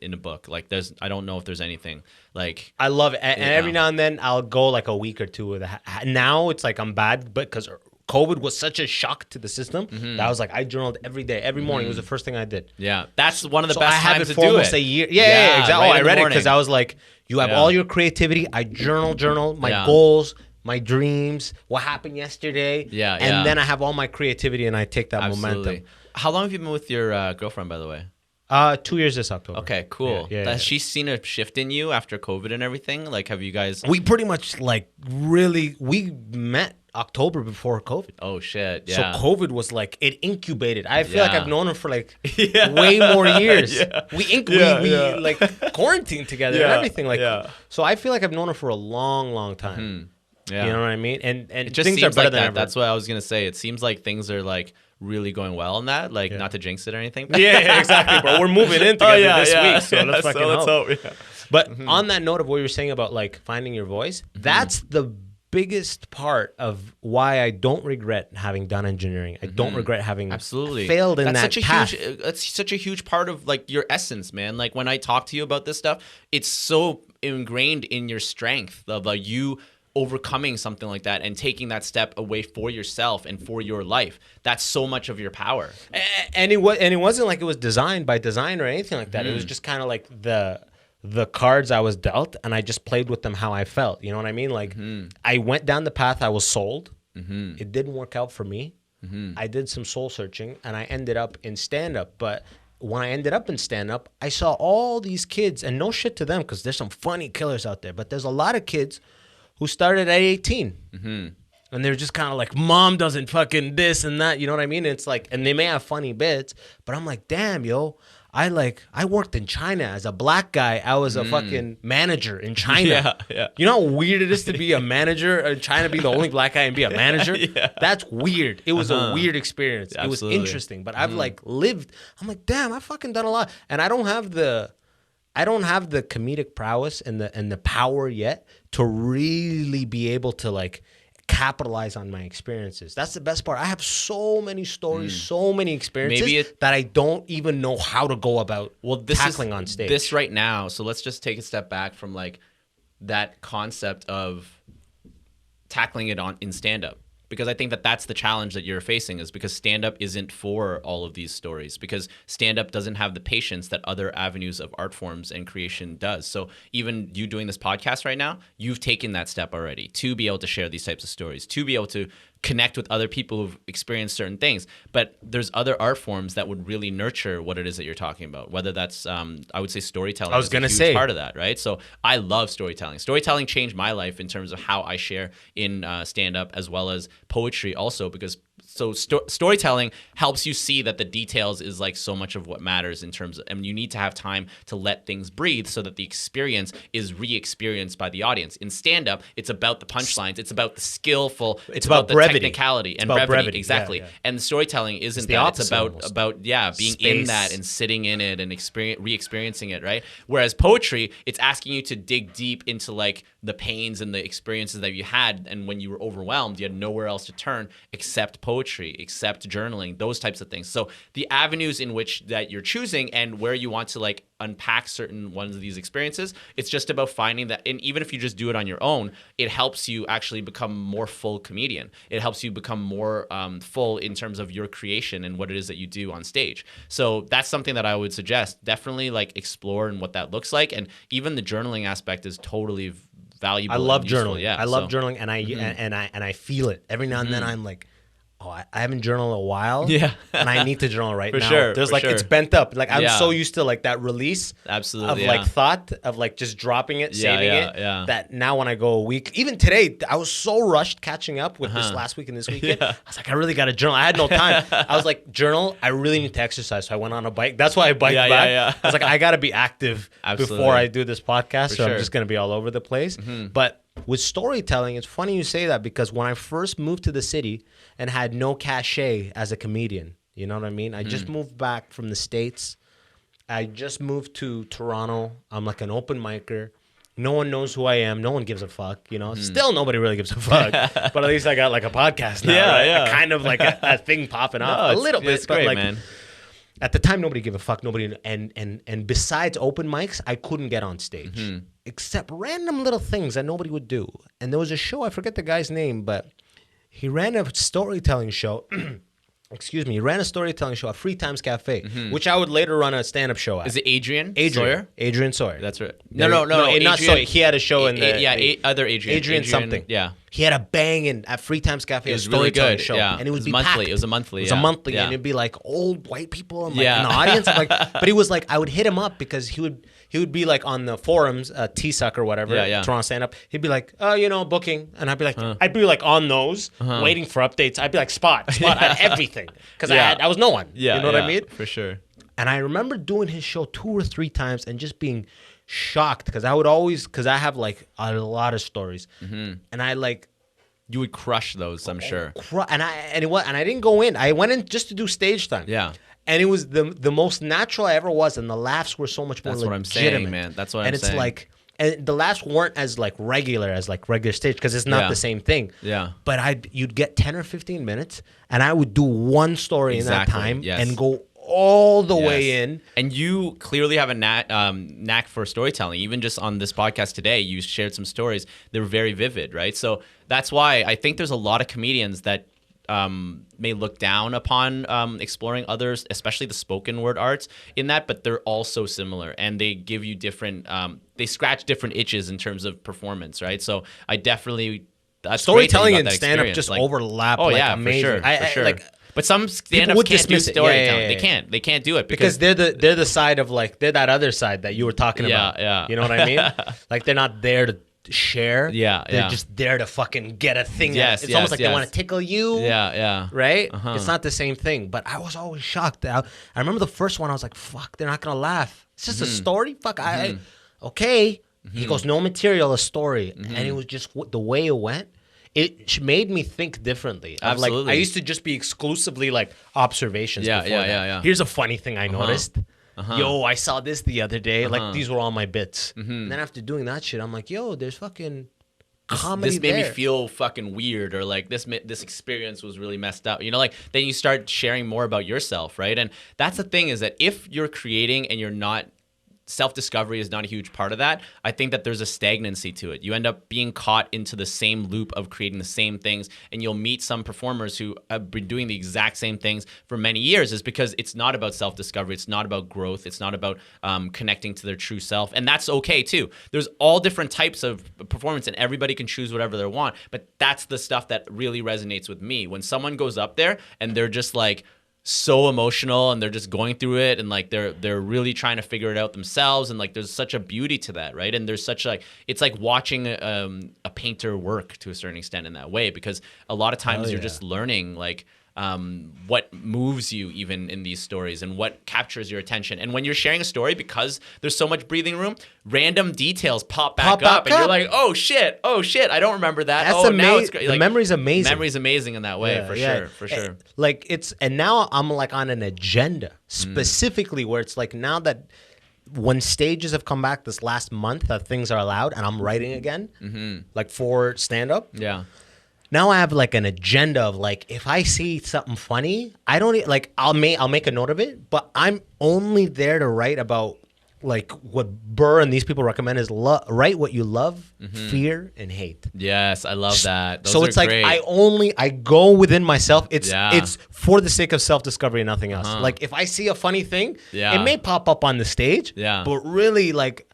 S2: in a book. Like I don't know if there's anything like.
S1: I love it, and every now and then I'll go like a week or two with it. Now it's like I'm bad, but because COVID was such a shock to the system that I was like, I journaled every day, every morning. It was the first thing I did.
S2: Yeah, that's one of the
S1: So
S2: best
S1: I had
S2: times
S1: it
S2: to
S1: for
S2: do
S1: almost
S2: it.
S1: a year. Yeah, exactly.
S2: right
S1: I
S2: in the
S1: read it
S2: morning.
S1: because I was like, you have all your creativity. I journal my goals, my dreams, what happened yesterday. And then I have all my creativity and I take that momentum.
S2: How long have you been with your girlfriend, by the way?
S1: 2 years this October.
S2: Okay, cool. Has she seen a shift in you after COVID and everything? Like, have you guys?
S1: We pretty much like we met October before COVID.
S2: Oh shit!
S1: So
S2: Yeah.
S1: COVID was like it incubated. I feel like I've known her for like way more years. We like quarantined together and everything like. So I feel like I've known her for a long time.
S2: Yeah.
S1: You know what I mean? And
S2: it just
S1: things
S2: seems
S1: are better
S2: like
S1: than
S2: that.
S1: ever.
S2: That's what I was gonna say. It seems like things are like really going well in that. Like, not to jinx it or anything.
S1: Yeah, exactly, bro. We're moving in together this week, so let's fucking hope.
S2: Yeah.
S1: But on that note of what you were saying about like finding your voice, that's the biggest part of why I don't regret having done engineering. I don't regret having failed in that path.
S2: That's such a huge part of like your essence, man. Like when I talk to you about this stuff, it's so ingrained in your strength of like you overcoming something like that and taking that step away for yourself and for your life. That's so much of your power.
S1: And it wasn't like it was designed by design or anything like that. It was just kind of like the cards I was dealt, and I just played with them how I felt. You know what I mean? Like I went down the path I was sold. It didn't work out for me. I did some soul searching, and I ended up in stand-up. But when I ended up in stand-up, I saw all these kids, and no shit to them because there's some funny killers out there, but there's a lot of kids who started at 18. And they're just kind of like, mom doesn't fucking this and that. You know what I mean? It's like, and they may have funny bits, but I'm like, damn, yo, I worked in China as a black guy. I was a fucking manager in China. You know how weird it is to be a manager in China, be the only black guy and be a manager? That's weird. It was a weird experience.
S2: Absolutely.
S1: It was interesting, but I've like lived. I'm like, damn, I fucking done a lot. And I don't have the comedic prowess and the power yet to really be able to like capitalize on my experiences. That's the best part. I have so many stories, so many experiences that I don't even know how to go about tackling on stage.
S2: This right now, so let's just take a step back from like that concept of tackling it in stand-up. Because I think that that's the challenge that you're facing, is because stand-up isn't for all of these stories, because stand-up doesn't have the patience that other avenues of art forms and creation does. So even you doing this podcast right now, you've taken that step already to be able to share these types of stories, to be able to connect with other people who've experienced certain things. But there's other art forms that would really nurture what it is that you're talking about, whether that's, I would say storytelling is a huge part of that, right? So I love storytelling. Storytelling changed my life in terms of how I share in stand-up, as well as poetry also, because storytelling helps you see that the details is like so much of what matters in terms of, and you need to have time to let things breathe so that the experience is re-experienced by the audience. In stand-up, it's about the punchlines, it's about the skillful, it's about the
S1: brevity.
S2: Technicality and brevity. Exactly. And the storytelling isn't that. It's about being space. In that and sitting in it and re-experiencing it, right? Whereas poetry, it's asking you to dig deep into like the pains and the experiences that you had, and when you were overwhelmed, you had nowhere else to turn except poetry, except journaling, those types of things. So the avenues in which that you're choosing and where you want to like unpack certain ones of these experiences, it's just about finding that, and even if you just do it on your own, it helps you actually become more full comedian. It helps you become more full in terms of your creation and what it is that you do on stage. So that's something that I would suggest. Definitely like explore and what that looks like, and even the journaling aspect is totally valuable.
S1: I love journaling.
S2: Yeah,
S1: I love journaling, and I feel it every now and then. I'm like, oh, I haven't journaled in a while.
S2: Yeah.
S1: And I need to journal right now.
S2: Sure,
S1: There's like, it's bent up. Like I'm so used to like that release
S2: absolutely
S1: of like thought of like just dropping it, saving it. That now when I go a week, even today, I was so rushed catching up with this last week and this weekend. I was like, I really got to journal. I had no time. I was like, journal, I really need to exercise. So I went on a bike. That's why I biked back. I was like, I got to be active before I do this podcast. I'm just going to be all over the place. But with storytelling, it's funny you say that, because when I first moved to the city and had no cachet as a comedian, you know what I mean? I just moved back from the States. I just moved to Toronto. I'm like an open micer. No one knows who I am. No one gives a fuck, you know? Still nobody really gives a fuck. But at least I got like a podcast now. Right? Kind of like a thing popping off. A little bit.
S2: It's great,
S1: like,
S2: man.
S1: At the time, nobody gave a fuck. Nobody, and besides open mics, I couldn't get on stage, except random little things that nobody would do. And there was a show, I forget the guy's name, but He ran a storytelling show. Excuse me. He ran a storytelling show at Free Times Cafe, which I would later run a stand-up show at.
S2: Is it Adrian Sawyer?
S1: Adrian Sawyer.
S2: That's right.
S1: No, not Sawyer. He had a show in the...
S2: other Adrian.
S1: Adrian something.
S2: Yeah.
S1: He had a banging at Free Times Cafe.
S2: It was really good.
S1: Show,
S2: yeah.
S1: And it would be
S2: monthly.
S1: packed.
S2: It was a monthly.
S1: It was a monthly, and it'd be like old white people and like
S2: Yeah.
S1: in the audience. Like, but he was like, I would hit him up because he would be like on the forums, T-Suck or whatever, Toronto Stand Up. He'd be like, booking, and I'd be like on those, waiting for updates. I'd be like, spot. I had everything because I was no one.
S2: Yeah,
S1: you know what I mean?
S2: For sure.
S1: And I remember doing his show 2 or 3 times and just being shocked because I have like a lot of stories, and I like.
S2: You would crush those, I'm sure.
S1: And I didn't go in. I went in just to do stage time.
S2: Yeah.
S1: And it was the most natural I ever was, and the laughs were so much more legitimate.
S2: That's what I'm saying, man. That's what I'm saying.
S1: And it's like, and the laughs weren't as like regular stage because it's not the same thing.
S2: Yeah.
S1: But you'd get 10 or 15 minutes, and I would do one story in that time and go all the way in.
S2: And you clearly have a knack for storytelling. Even just on this podcast today, you shared some stories. They were very vivid, right? So that's why I think there's a lot of comedians that may look down upon exploring others, especially the spoken word arts in that, but they're all so similar, and they give you different, they scratch different itches in terms of performance, right? So I definitely...
S1: Storytelling and stand-up just overlap amazing.
S2: For sure. But some stand-ups can't do storytelling. They can't do it because
S1: they're the side of like they're that other side that you were talking about.
S2: Yeah.
S1: You know what I mean? Like they're not there to share.
S2: They're
S1: just there to fucking get a thing.
S2: It's
S1: almost like they want to tickle you.
S2: Yeah.
S1: Right? It's not the same thing. But I was always shocked. I remember the first one. I was like, "Fuck, they're not gonna laugh. It's just a story. Fuck, okay." He goes, "No material, a story," and it was just the way it went. It made me think differently.
S2: Absolutely.
S1: Like, I used to just be exclusively like observations.
S2: Yeah.
S1: Here's a funny thing I noticed. Yo, I saw this the other day. Like, these were all my bits. And then after doing that shit, I'm like, yo, there's fucking comedy
S2: This made me feel fucking weird, or like this experience was really messed up. You know, like then you start sharing more about yourself, right? And that's the thing, is that if you're creating and you're not, self-discovery is not a huge part of that, I think that there's a stagnancy to it. You end up being caught into the same loop of creating the same things, and you'll meet some performers who have been doing the exact same things for many years, is because it's not about self-discovery, it's not about growth, it's not about connecting to their true self, and that's okay too. There's all different types of performance, and everybody can choose whatever they want, but that's the stuff that really resonates with me. When someone goes up there and they're just like, so emotional, and they're just going through it, and like they're really trying to figure it out themselves, and like there's such a beauty to that, right? And there's such like, it's like watching a painter work to a certain extent in that way, because a lot of times you're just learning like what moves you even in these stories and what captures your attention. And when you're sharing a story, because there's so much breathing room, random details pop back up, and you're like, oh shit, I don't remember that.
S1: That's
S2: now it's great.
S1: The
S2: like,
S1: memory's amazing.
S2: Memory's amazing in that way, for sure.
S1: Like and now I'm like on an agenda specifically where it's like, now that when stages have come back this last month that things are allowed, and I'm writing again, like for stand-up.
S2: Yeah.
S1: Now I have like an agenda of like, if I see something funny, I don't like, I'll make a note of it, but I'm only there to write about like what Burr and these people recommend is write what you love, fear, and hate.
S2: Yes, I love that. Those
S1: so it's like,
S2: great.
S1: I go within myself. It's for the sake of self-discovery and nothing else. Like if I see a funny thing, it may pop up on the stage, but really like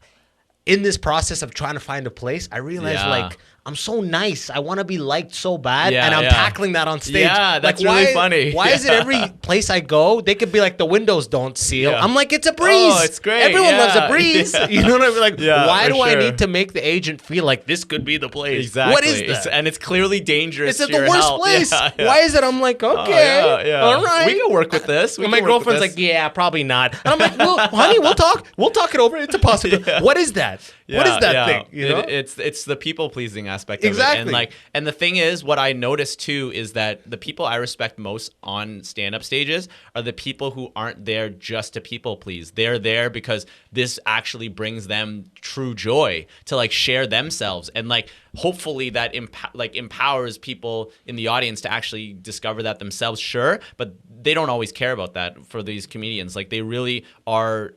S1: in this process of trying to find a place, I realize like, I'm so nice. I want to be liked so bad, and I'm tackling that on stage.
S2: Yeah, that's like, really funny.
S1: Why is it every place I go, they could be like, the windows don't seal? I'm like, it's a breeze.
S2: Oh, it's great.
S1: Everyone loves a breeze. You know what I mean? Like, why do I
S2: sure.
S1: need to make the agent feel like this could be the place?
S2: Exactly.
S1: What is that?
S2: And it's clearly dangerous.
S1: It's at the worst place. Why is it? I'm like, okay, all right.
S2: We can work with this.
S1: My girlfriend's like, yeah, probably not. And I'm like, well, honey, we'll talk. We'll talk it over. It's a possibility. What is that? What is that thing? You know?
S2: It's the people pleasing aspect of
S1: exactly.
S2: it. And the thing is, what I noticed too is that the people I respect most on stand-up stages are the people who aren't there just to people please. They're there because this actually brings them true joy to like share themselves, and like hopefully that empowers people in the audience to actually discover that themselves. Sure, but they don't always care about that for these comedians. Like they really are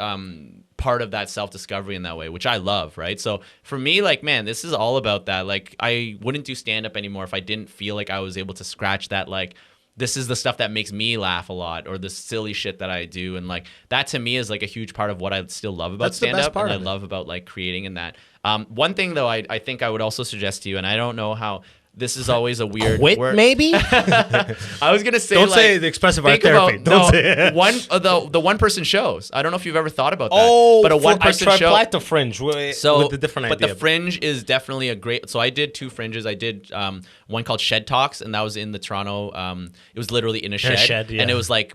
S2: part of that self-discovery in that way, which I love, right? So for me, like, man, this is all about that. Like, I wouldn't do stand-up anymore if I didn't feel like I was able to scratch that, like, this is the stuff that makes me laugh a lot, or the silly shit that I do. And like, that to me is like a huge part of what I still love about stand-up, and I love about like creating in that. One thing though, I think I would also suggest to you, and I don't know how, this is always a weird word.
S1: Maybe?
S2: I was gonna say,
S1: don't
S2: like,
S1: say the expressive art therapy. Don't say
S2: the one person shows. I don't know if you've ever thought about that.
S1: Oh,
S2: but a one person show.
S1: I tried to Fringe with the different idea.
S2: But the Fringe is definitely a great. So I did 2 Fringes. I did one called Shed Talks, and that was in the Toronto. It was literally in a shed, and it was like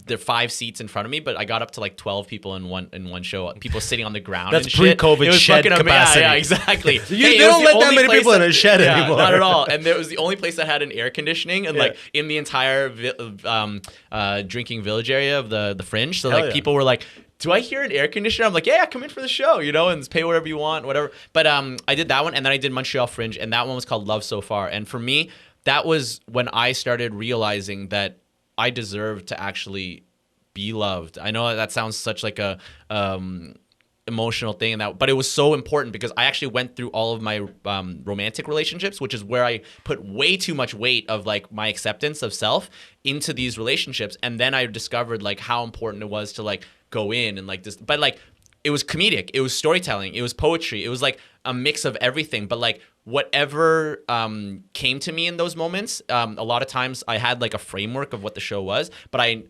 S2: there are 5 seats in front of me, but I got up to like 12 people in one show. People sitting on the ground.
S1: That's
S2: and shit.
S1: pre-COVID
S2: It was
S1: shed
S2: fucking
S1: capacity.
S2: Yeah, exactly.
S1: They don't let that many people in a shed anymore.
S2: Not at all. And it was the only place that had an air conditioning, and like in the entire drinking village area of the Fringe. So like people were like, do I hear an air conditioner? I'm like, yeah, come in for the show, you know, and pay whatever you want, whatever. But I did that one, and then I did Montreal Fringe, and that one was called Love So Far. And for me, that was when I started realizing that I deserved to actually be loved. I know that sounds such like a emotional thing, but it was so important because I actually went through all of my romantic relationships, which is where I put way too much weight of like my acceptance of self into these relationships, and then I discovered like how important it was to like go in and like this, but like it was comedic, it was storytelling, it was poetry, it was like a mix of everything. But like whatever came to me in those moments, a lot of times I had like a framework of what the show was, but I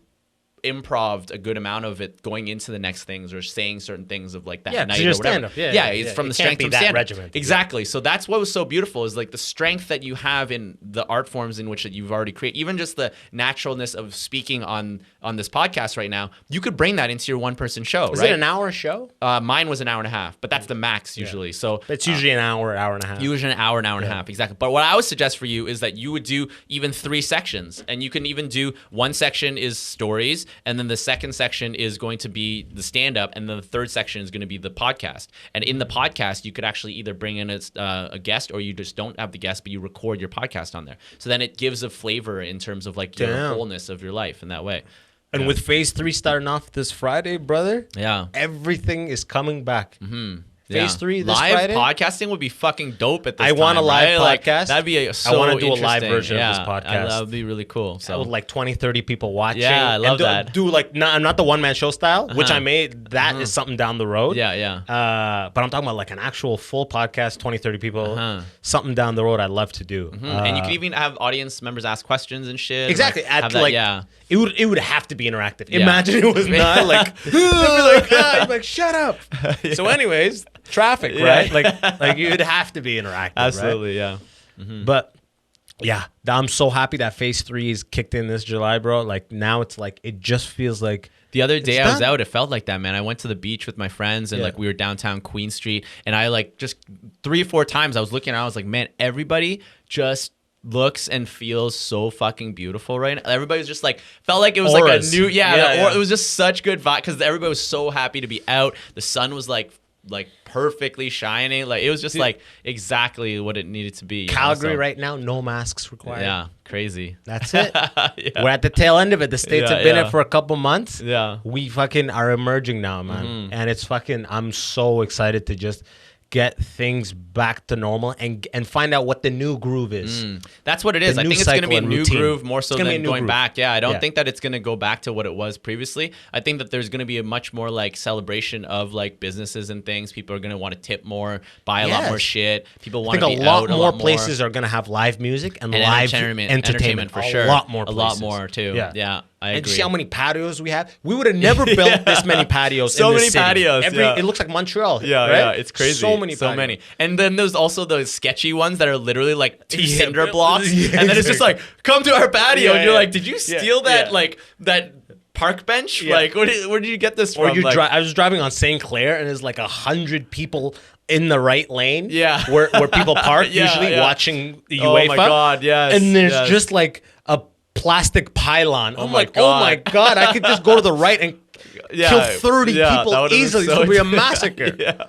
S2: improv'd a good amount of it going into the next things or saying certain things of like that night or whatever. It's from the strength of stand-up. Exactly. So that's what was so beautiful, is like the strength that you have in the art forms in which that you've already created. Even just the naturalness of speaking on this podcast right now, you could bring that into your one-person show.
S1: Is it an hour show?
S2: Mine was an hour and a half, but that's the max usually. So
S1: it's usually an hour and a half.
S2: Usually an hour and a half, exactly. But what I would suggest for you is that you would do even 3 sections, and you can even do one section is stories, and then the second section is going to be the stand-up, and then the third section is going to be the podcast. And in the podcast, you could actually either bring in a guest, or you just don't have the guest, but you record your podcast on there. So then it gives a flavor in terms of like your wholeness of your life in that way.
S1: And with phase 3 starting off this Friday, brother, everything is coming back.
S2: Mm-hmm.
S1: Phase 3 this
S2: live
S1: Friday.
S2: Podcasting would be fucking dope at this
S1: I want
S2: time,
S1: a live
S2: right?
S1: podcast.
S2: Like, that'd be so
S1: I want to do a
S2: interesting.
S1: live version of this podcast.
S2: That would be really cool. So
S1: with like 20, 30 people watching.
S2: Yeah, I love that.
S1: Do like not the one-man show style, which I made. That is something down the road.
S2: Yeah.
S1: But I'm talking about like an actual full podcast, 20, 30 people. Something down the road I'd love to do.
S2: And you could even have audience members ask questions and shit.
S1: Exactly. It would have to be interactive.
S2: Yeah.
S1: Imagine it was not like, you'd be like, shut up. So anyways, traffic, right? Like you'd have to be interactive.
S2: Absolutely,
S1: right? But yeah, I'm so happy that phase 3 is kicked in this July, bro. Like now it's like, it just feels like
S2: the other day I was out, it felt like that, man. I went to the beach with my friends, and like we were downtown Queen Street, and I like just 3 or 4 times I was looking around, I was like, man, everybody just looks and feels so fucking beautiful right now. Everybody was just like, felt like it was like a new, it was just such good vibe, because everybody was so happy to be out. The sun was like perfectly shining. Like it was just like exactly what it needed to be.
S1: Calgary right now, no masks required.
S2: Yeah, crazy.
S1: That's it. We're at the tail end of it. The states have been in for a couple months. We fucking are emerging now, man. And it's fucking, I'm so excited to just get things back to normal and find out what the new groove is.
S2: That's what it is. I think it's going to be a new groove more so than going back. Yeah, I don't think that it's going to go back to what it was previously. I think that there's going to be a much more like celebration of like businesses and things. People are going to want to tip more, buy a lot more shit. People want to be out a lot more.
S1: Places are going to have live music and live entertainment
S2: for sure.
S1: A lot more places.
S2: A lot more too. Yeah. I agree.
S1: And see how many patios we have? We would have never built this many patios
S2: so
S1: in this
S2: many
S1: city.
S2: patios.
S1: It looks like Montreal.
S2: Yeah, it's crazy.
S1: So many patios.
S2: And then there's also those sketchy ones that are literally like 2 cinder blocks. And then it's just like, come to our patio. And you're like, did you steal that like that park bench? Like, where did you get this from?
S1: I was driving on St. Clair, and there's like 100 people in the right lane.
S2: Yeah.
S1: Where people park usually watching the UEFA.
S2: Oh my God, yes.
S1: And there's just like a plastic pylon. I'm like, oh my God, I could just go to the right and kill 30 people easily. It's going to be a massacre.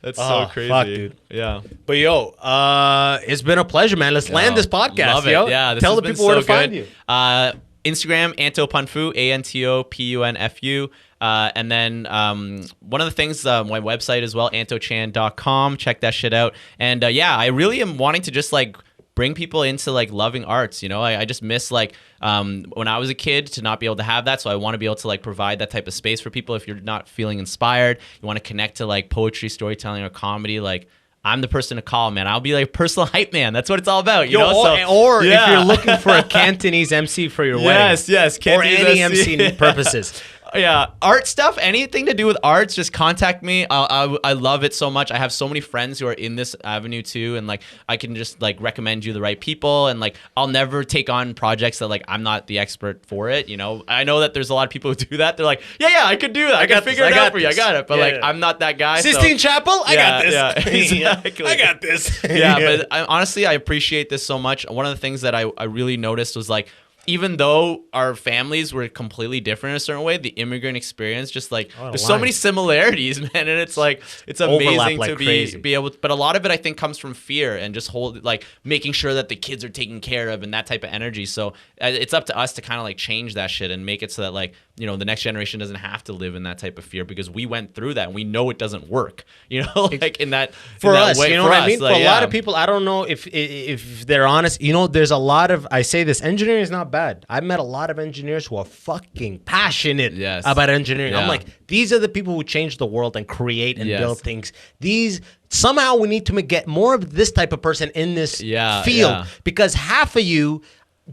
S2: That's so crazy.
S1: Fuck, dude.
S2: Yeah.
S1: But yo, it's been a pleasure, man. Let's land this podcast.
S2: Love it.
S1: Yo.
S2: Yeah.
S1: Tell the people where to find you.
S2: Instagram, Anto Punfu, ANTOPUNFU. And then one of the things, my website as well, antochan.com. Check that shit out. And yeah, I really am wanting to just like bring people into like loving arts. You know, I just miss like when I was a kid to not be able to have that. So I want to be able to like provide that type of space for people. If you're not feeling inspired, you want to connect to like poetry, storytelling, or comedy, like I'm the person to call, man. I'll be like personal hype man. That's what it's all about, you know?
S1: Or if you're looking for a Cantonese MC for your wedding.
S2: Yes.
S1: Cantonese or any MC purposes.
S2: Yeah, art stuff, anything to do with arts, just contact me. I love it so much. I have so many friends who are in this avenue too, and like I can just like recommend you the right people, and like I'll never take on projects that like I'm not the expert for it. You know, I know that there's a lot of people who do that. They're like, yeah, I could do that. I can figure it out for you. I got it. But like I'm not that guy.
S1: Sistine Chapel, I got this.
S2: Yeah, exactly.
S1: I got this.
S2: But honestly, I appreciate this so much. One of the things that I really noticed was like, even though our families were completely different in a certain way, the immigrant experience, just like there's so many similarities, man, and it's like it's amazing to be able to, but a lot of it I think comes from fear and just making sure that the kids are taken care of and that type of energy. So it's up to us to kind of like change that shit and make it so that like, you know, the next generation doesn't have to live in that type of fear, because we went through that and we know it doesn't work, you know, like in that
S1: for us,
S2: way,
S1: you know what I mean? Like, for a lot of people, I don't know if they're honest, you know, there's a lot of, I say this, engineering is not bad. I've met a lot of engineers who are fucking passionate about engineering. I'm like, these are the people who change the world and create and build things. Somehow we need to get more of this type of person in this field, because half of you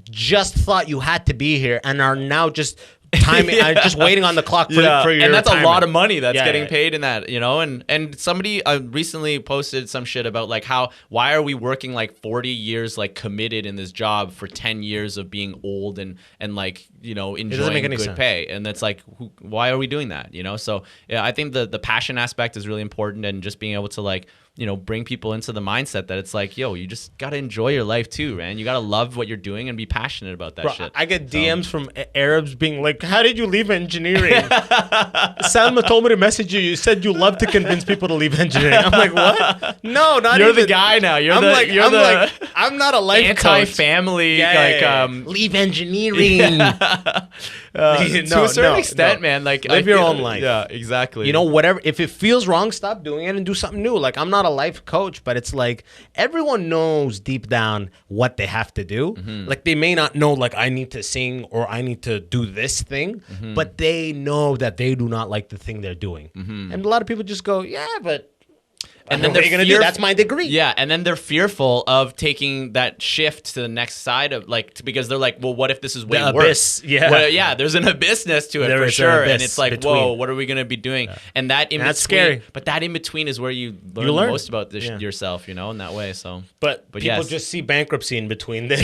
S1: just thought you had to be here and are now just timing, just waiting on the clock for your
S2: and that's
S1: retirement.
S2: a lot of money that's getting paid in that, you know. And somebody recently posted some shit about like why are we working like 40 years like committed in this job for 10 years of being old and like, you know, enjoying good pay, and that's like why are we doing that, you know? So yeah, I think the passion aspect is really important, and just being able to like, you know, bring people into the mindset that it's like, yo, you just gotta enjoy your life too, man. You gotta love what you're doing and be passionate about that shit.
S1: I get DMs from Arabs being like, how did you leave engineering? Salma told me to message you. You said you love to convince people to leave engineering. I'm like, what? No, not
S2: you're
S1: even.
S2: The guy now.
S1: I'm not a life
S2: anti-family
S1: coach. Leave engineering.
S2: To a certain extent, man. Like
S1: live your own life.
S2: Yeah, exactly.
S1: You know, whatever. If it feels wrong, stop doing it and do something new. Like, I'm not a life coach, but it's like everyone knows deep down what they have to do. Like, they may not know, like, I need to sing or I need to do this thing, but they know that they do not like the thing they're doing. And a lot of people just go, yeah, but. And then they're gonna do. That's my degree.
S2: Yeah, and then they're fearful of taking that shift to the next side of because they're like, well, what if this is way worse? Yeah, there's an abyssness to it for sure, and it's like, whoa, what are we gonna be doing? And that in between, that's scary. But that in between is where you learn the most about yourself, you know, in that way. So,
S1: but people just see bankruptcy in between. They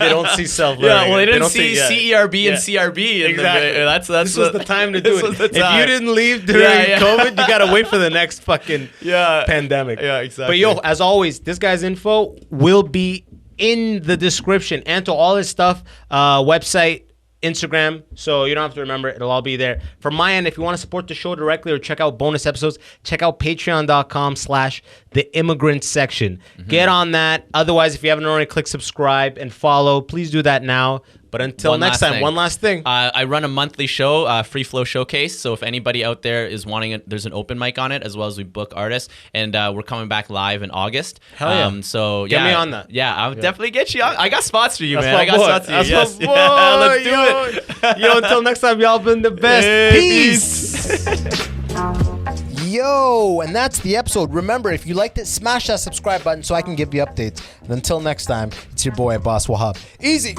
S1: don't see self-learning.
S2: Well, they didn't see CERB and CRB.
S1: Exactly.
S2: This
S1: was the time to do it. If you didn't leave during COVID, you gotta wait for the next fucking pandemic.
S2: Yeah, exactly.
S1: But yo, as always, this guy's info will be in the description. Anto, all his stuff, website, Instagram, so you don't have to remember it. It'll all be there. From my end, if you want to support the show directly or check out bonus episodes, check out patreon.com/the Immigrant Section. Get on that. Otherwise, if you haven't already, click subscribe and follow. Please do that now. But until next time, one last thing.
S2: I run a monthly show, Free Flow Showcase. So if anybody out there is wanting it, there's an open mic on it, as well as we book artists. And we're coming back live in August.
S1: Hell yeah.
S2: So
S1: get me on that.
S2: Yeah, I'll definitely get you. I got spots for you,
S1: man.
S2: I got spots for you.
S1: Yes. Let's do it. Yo, until next time, y'all been the best. Peace. Yo, and that's the episode. Remember, if you liked it, smash that subscribe button so I can give you updates. And until next time, it's your boy, Abbas Wahab. Easy.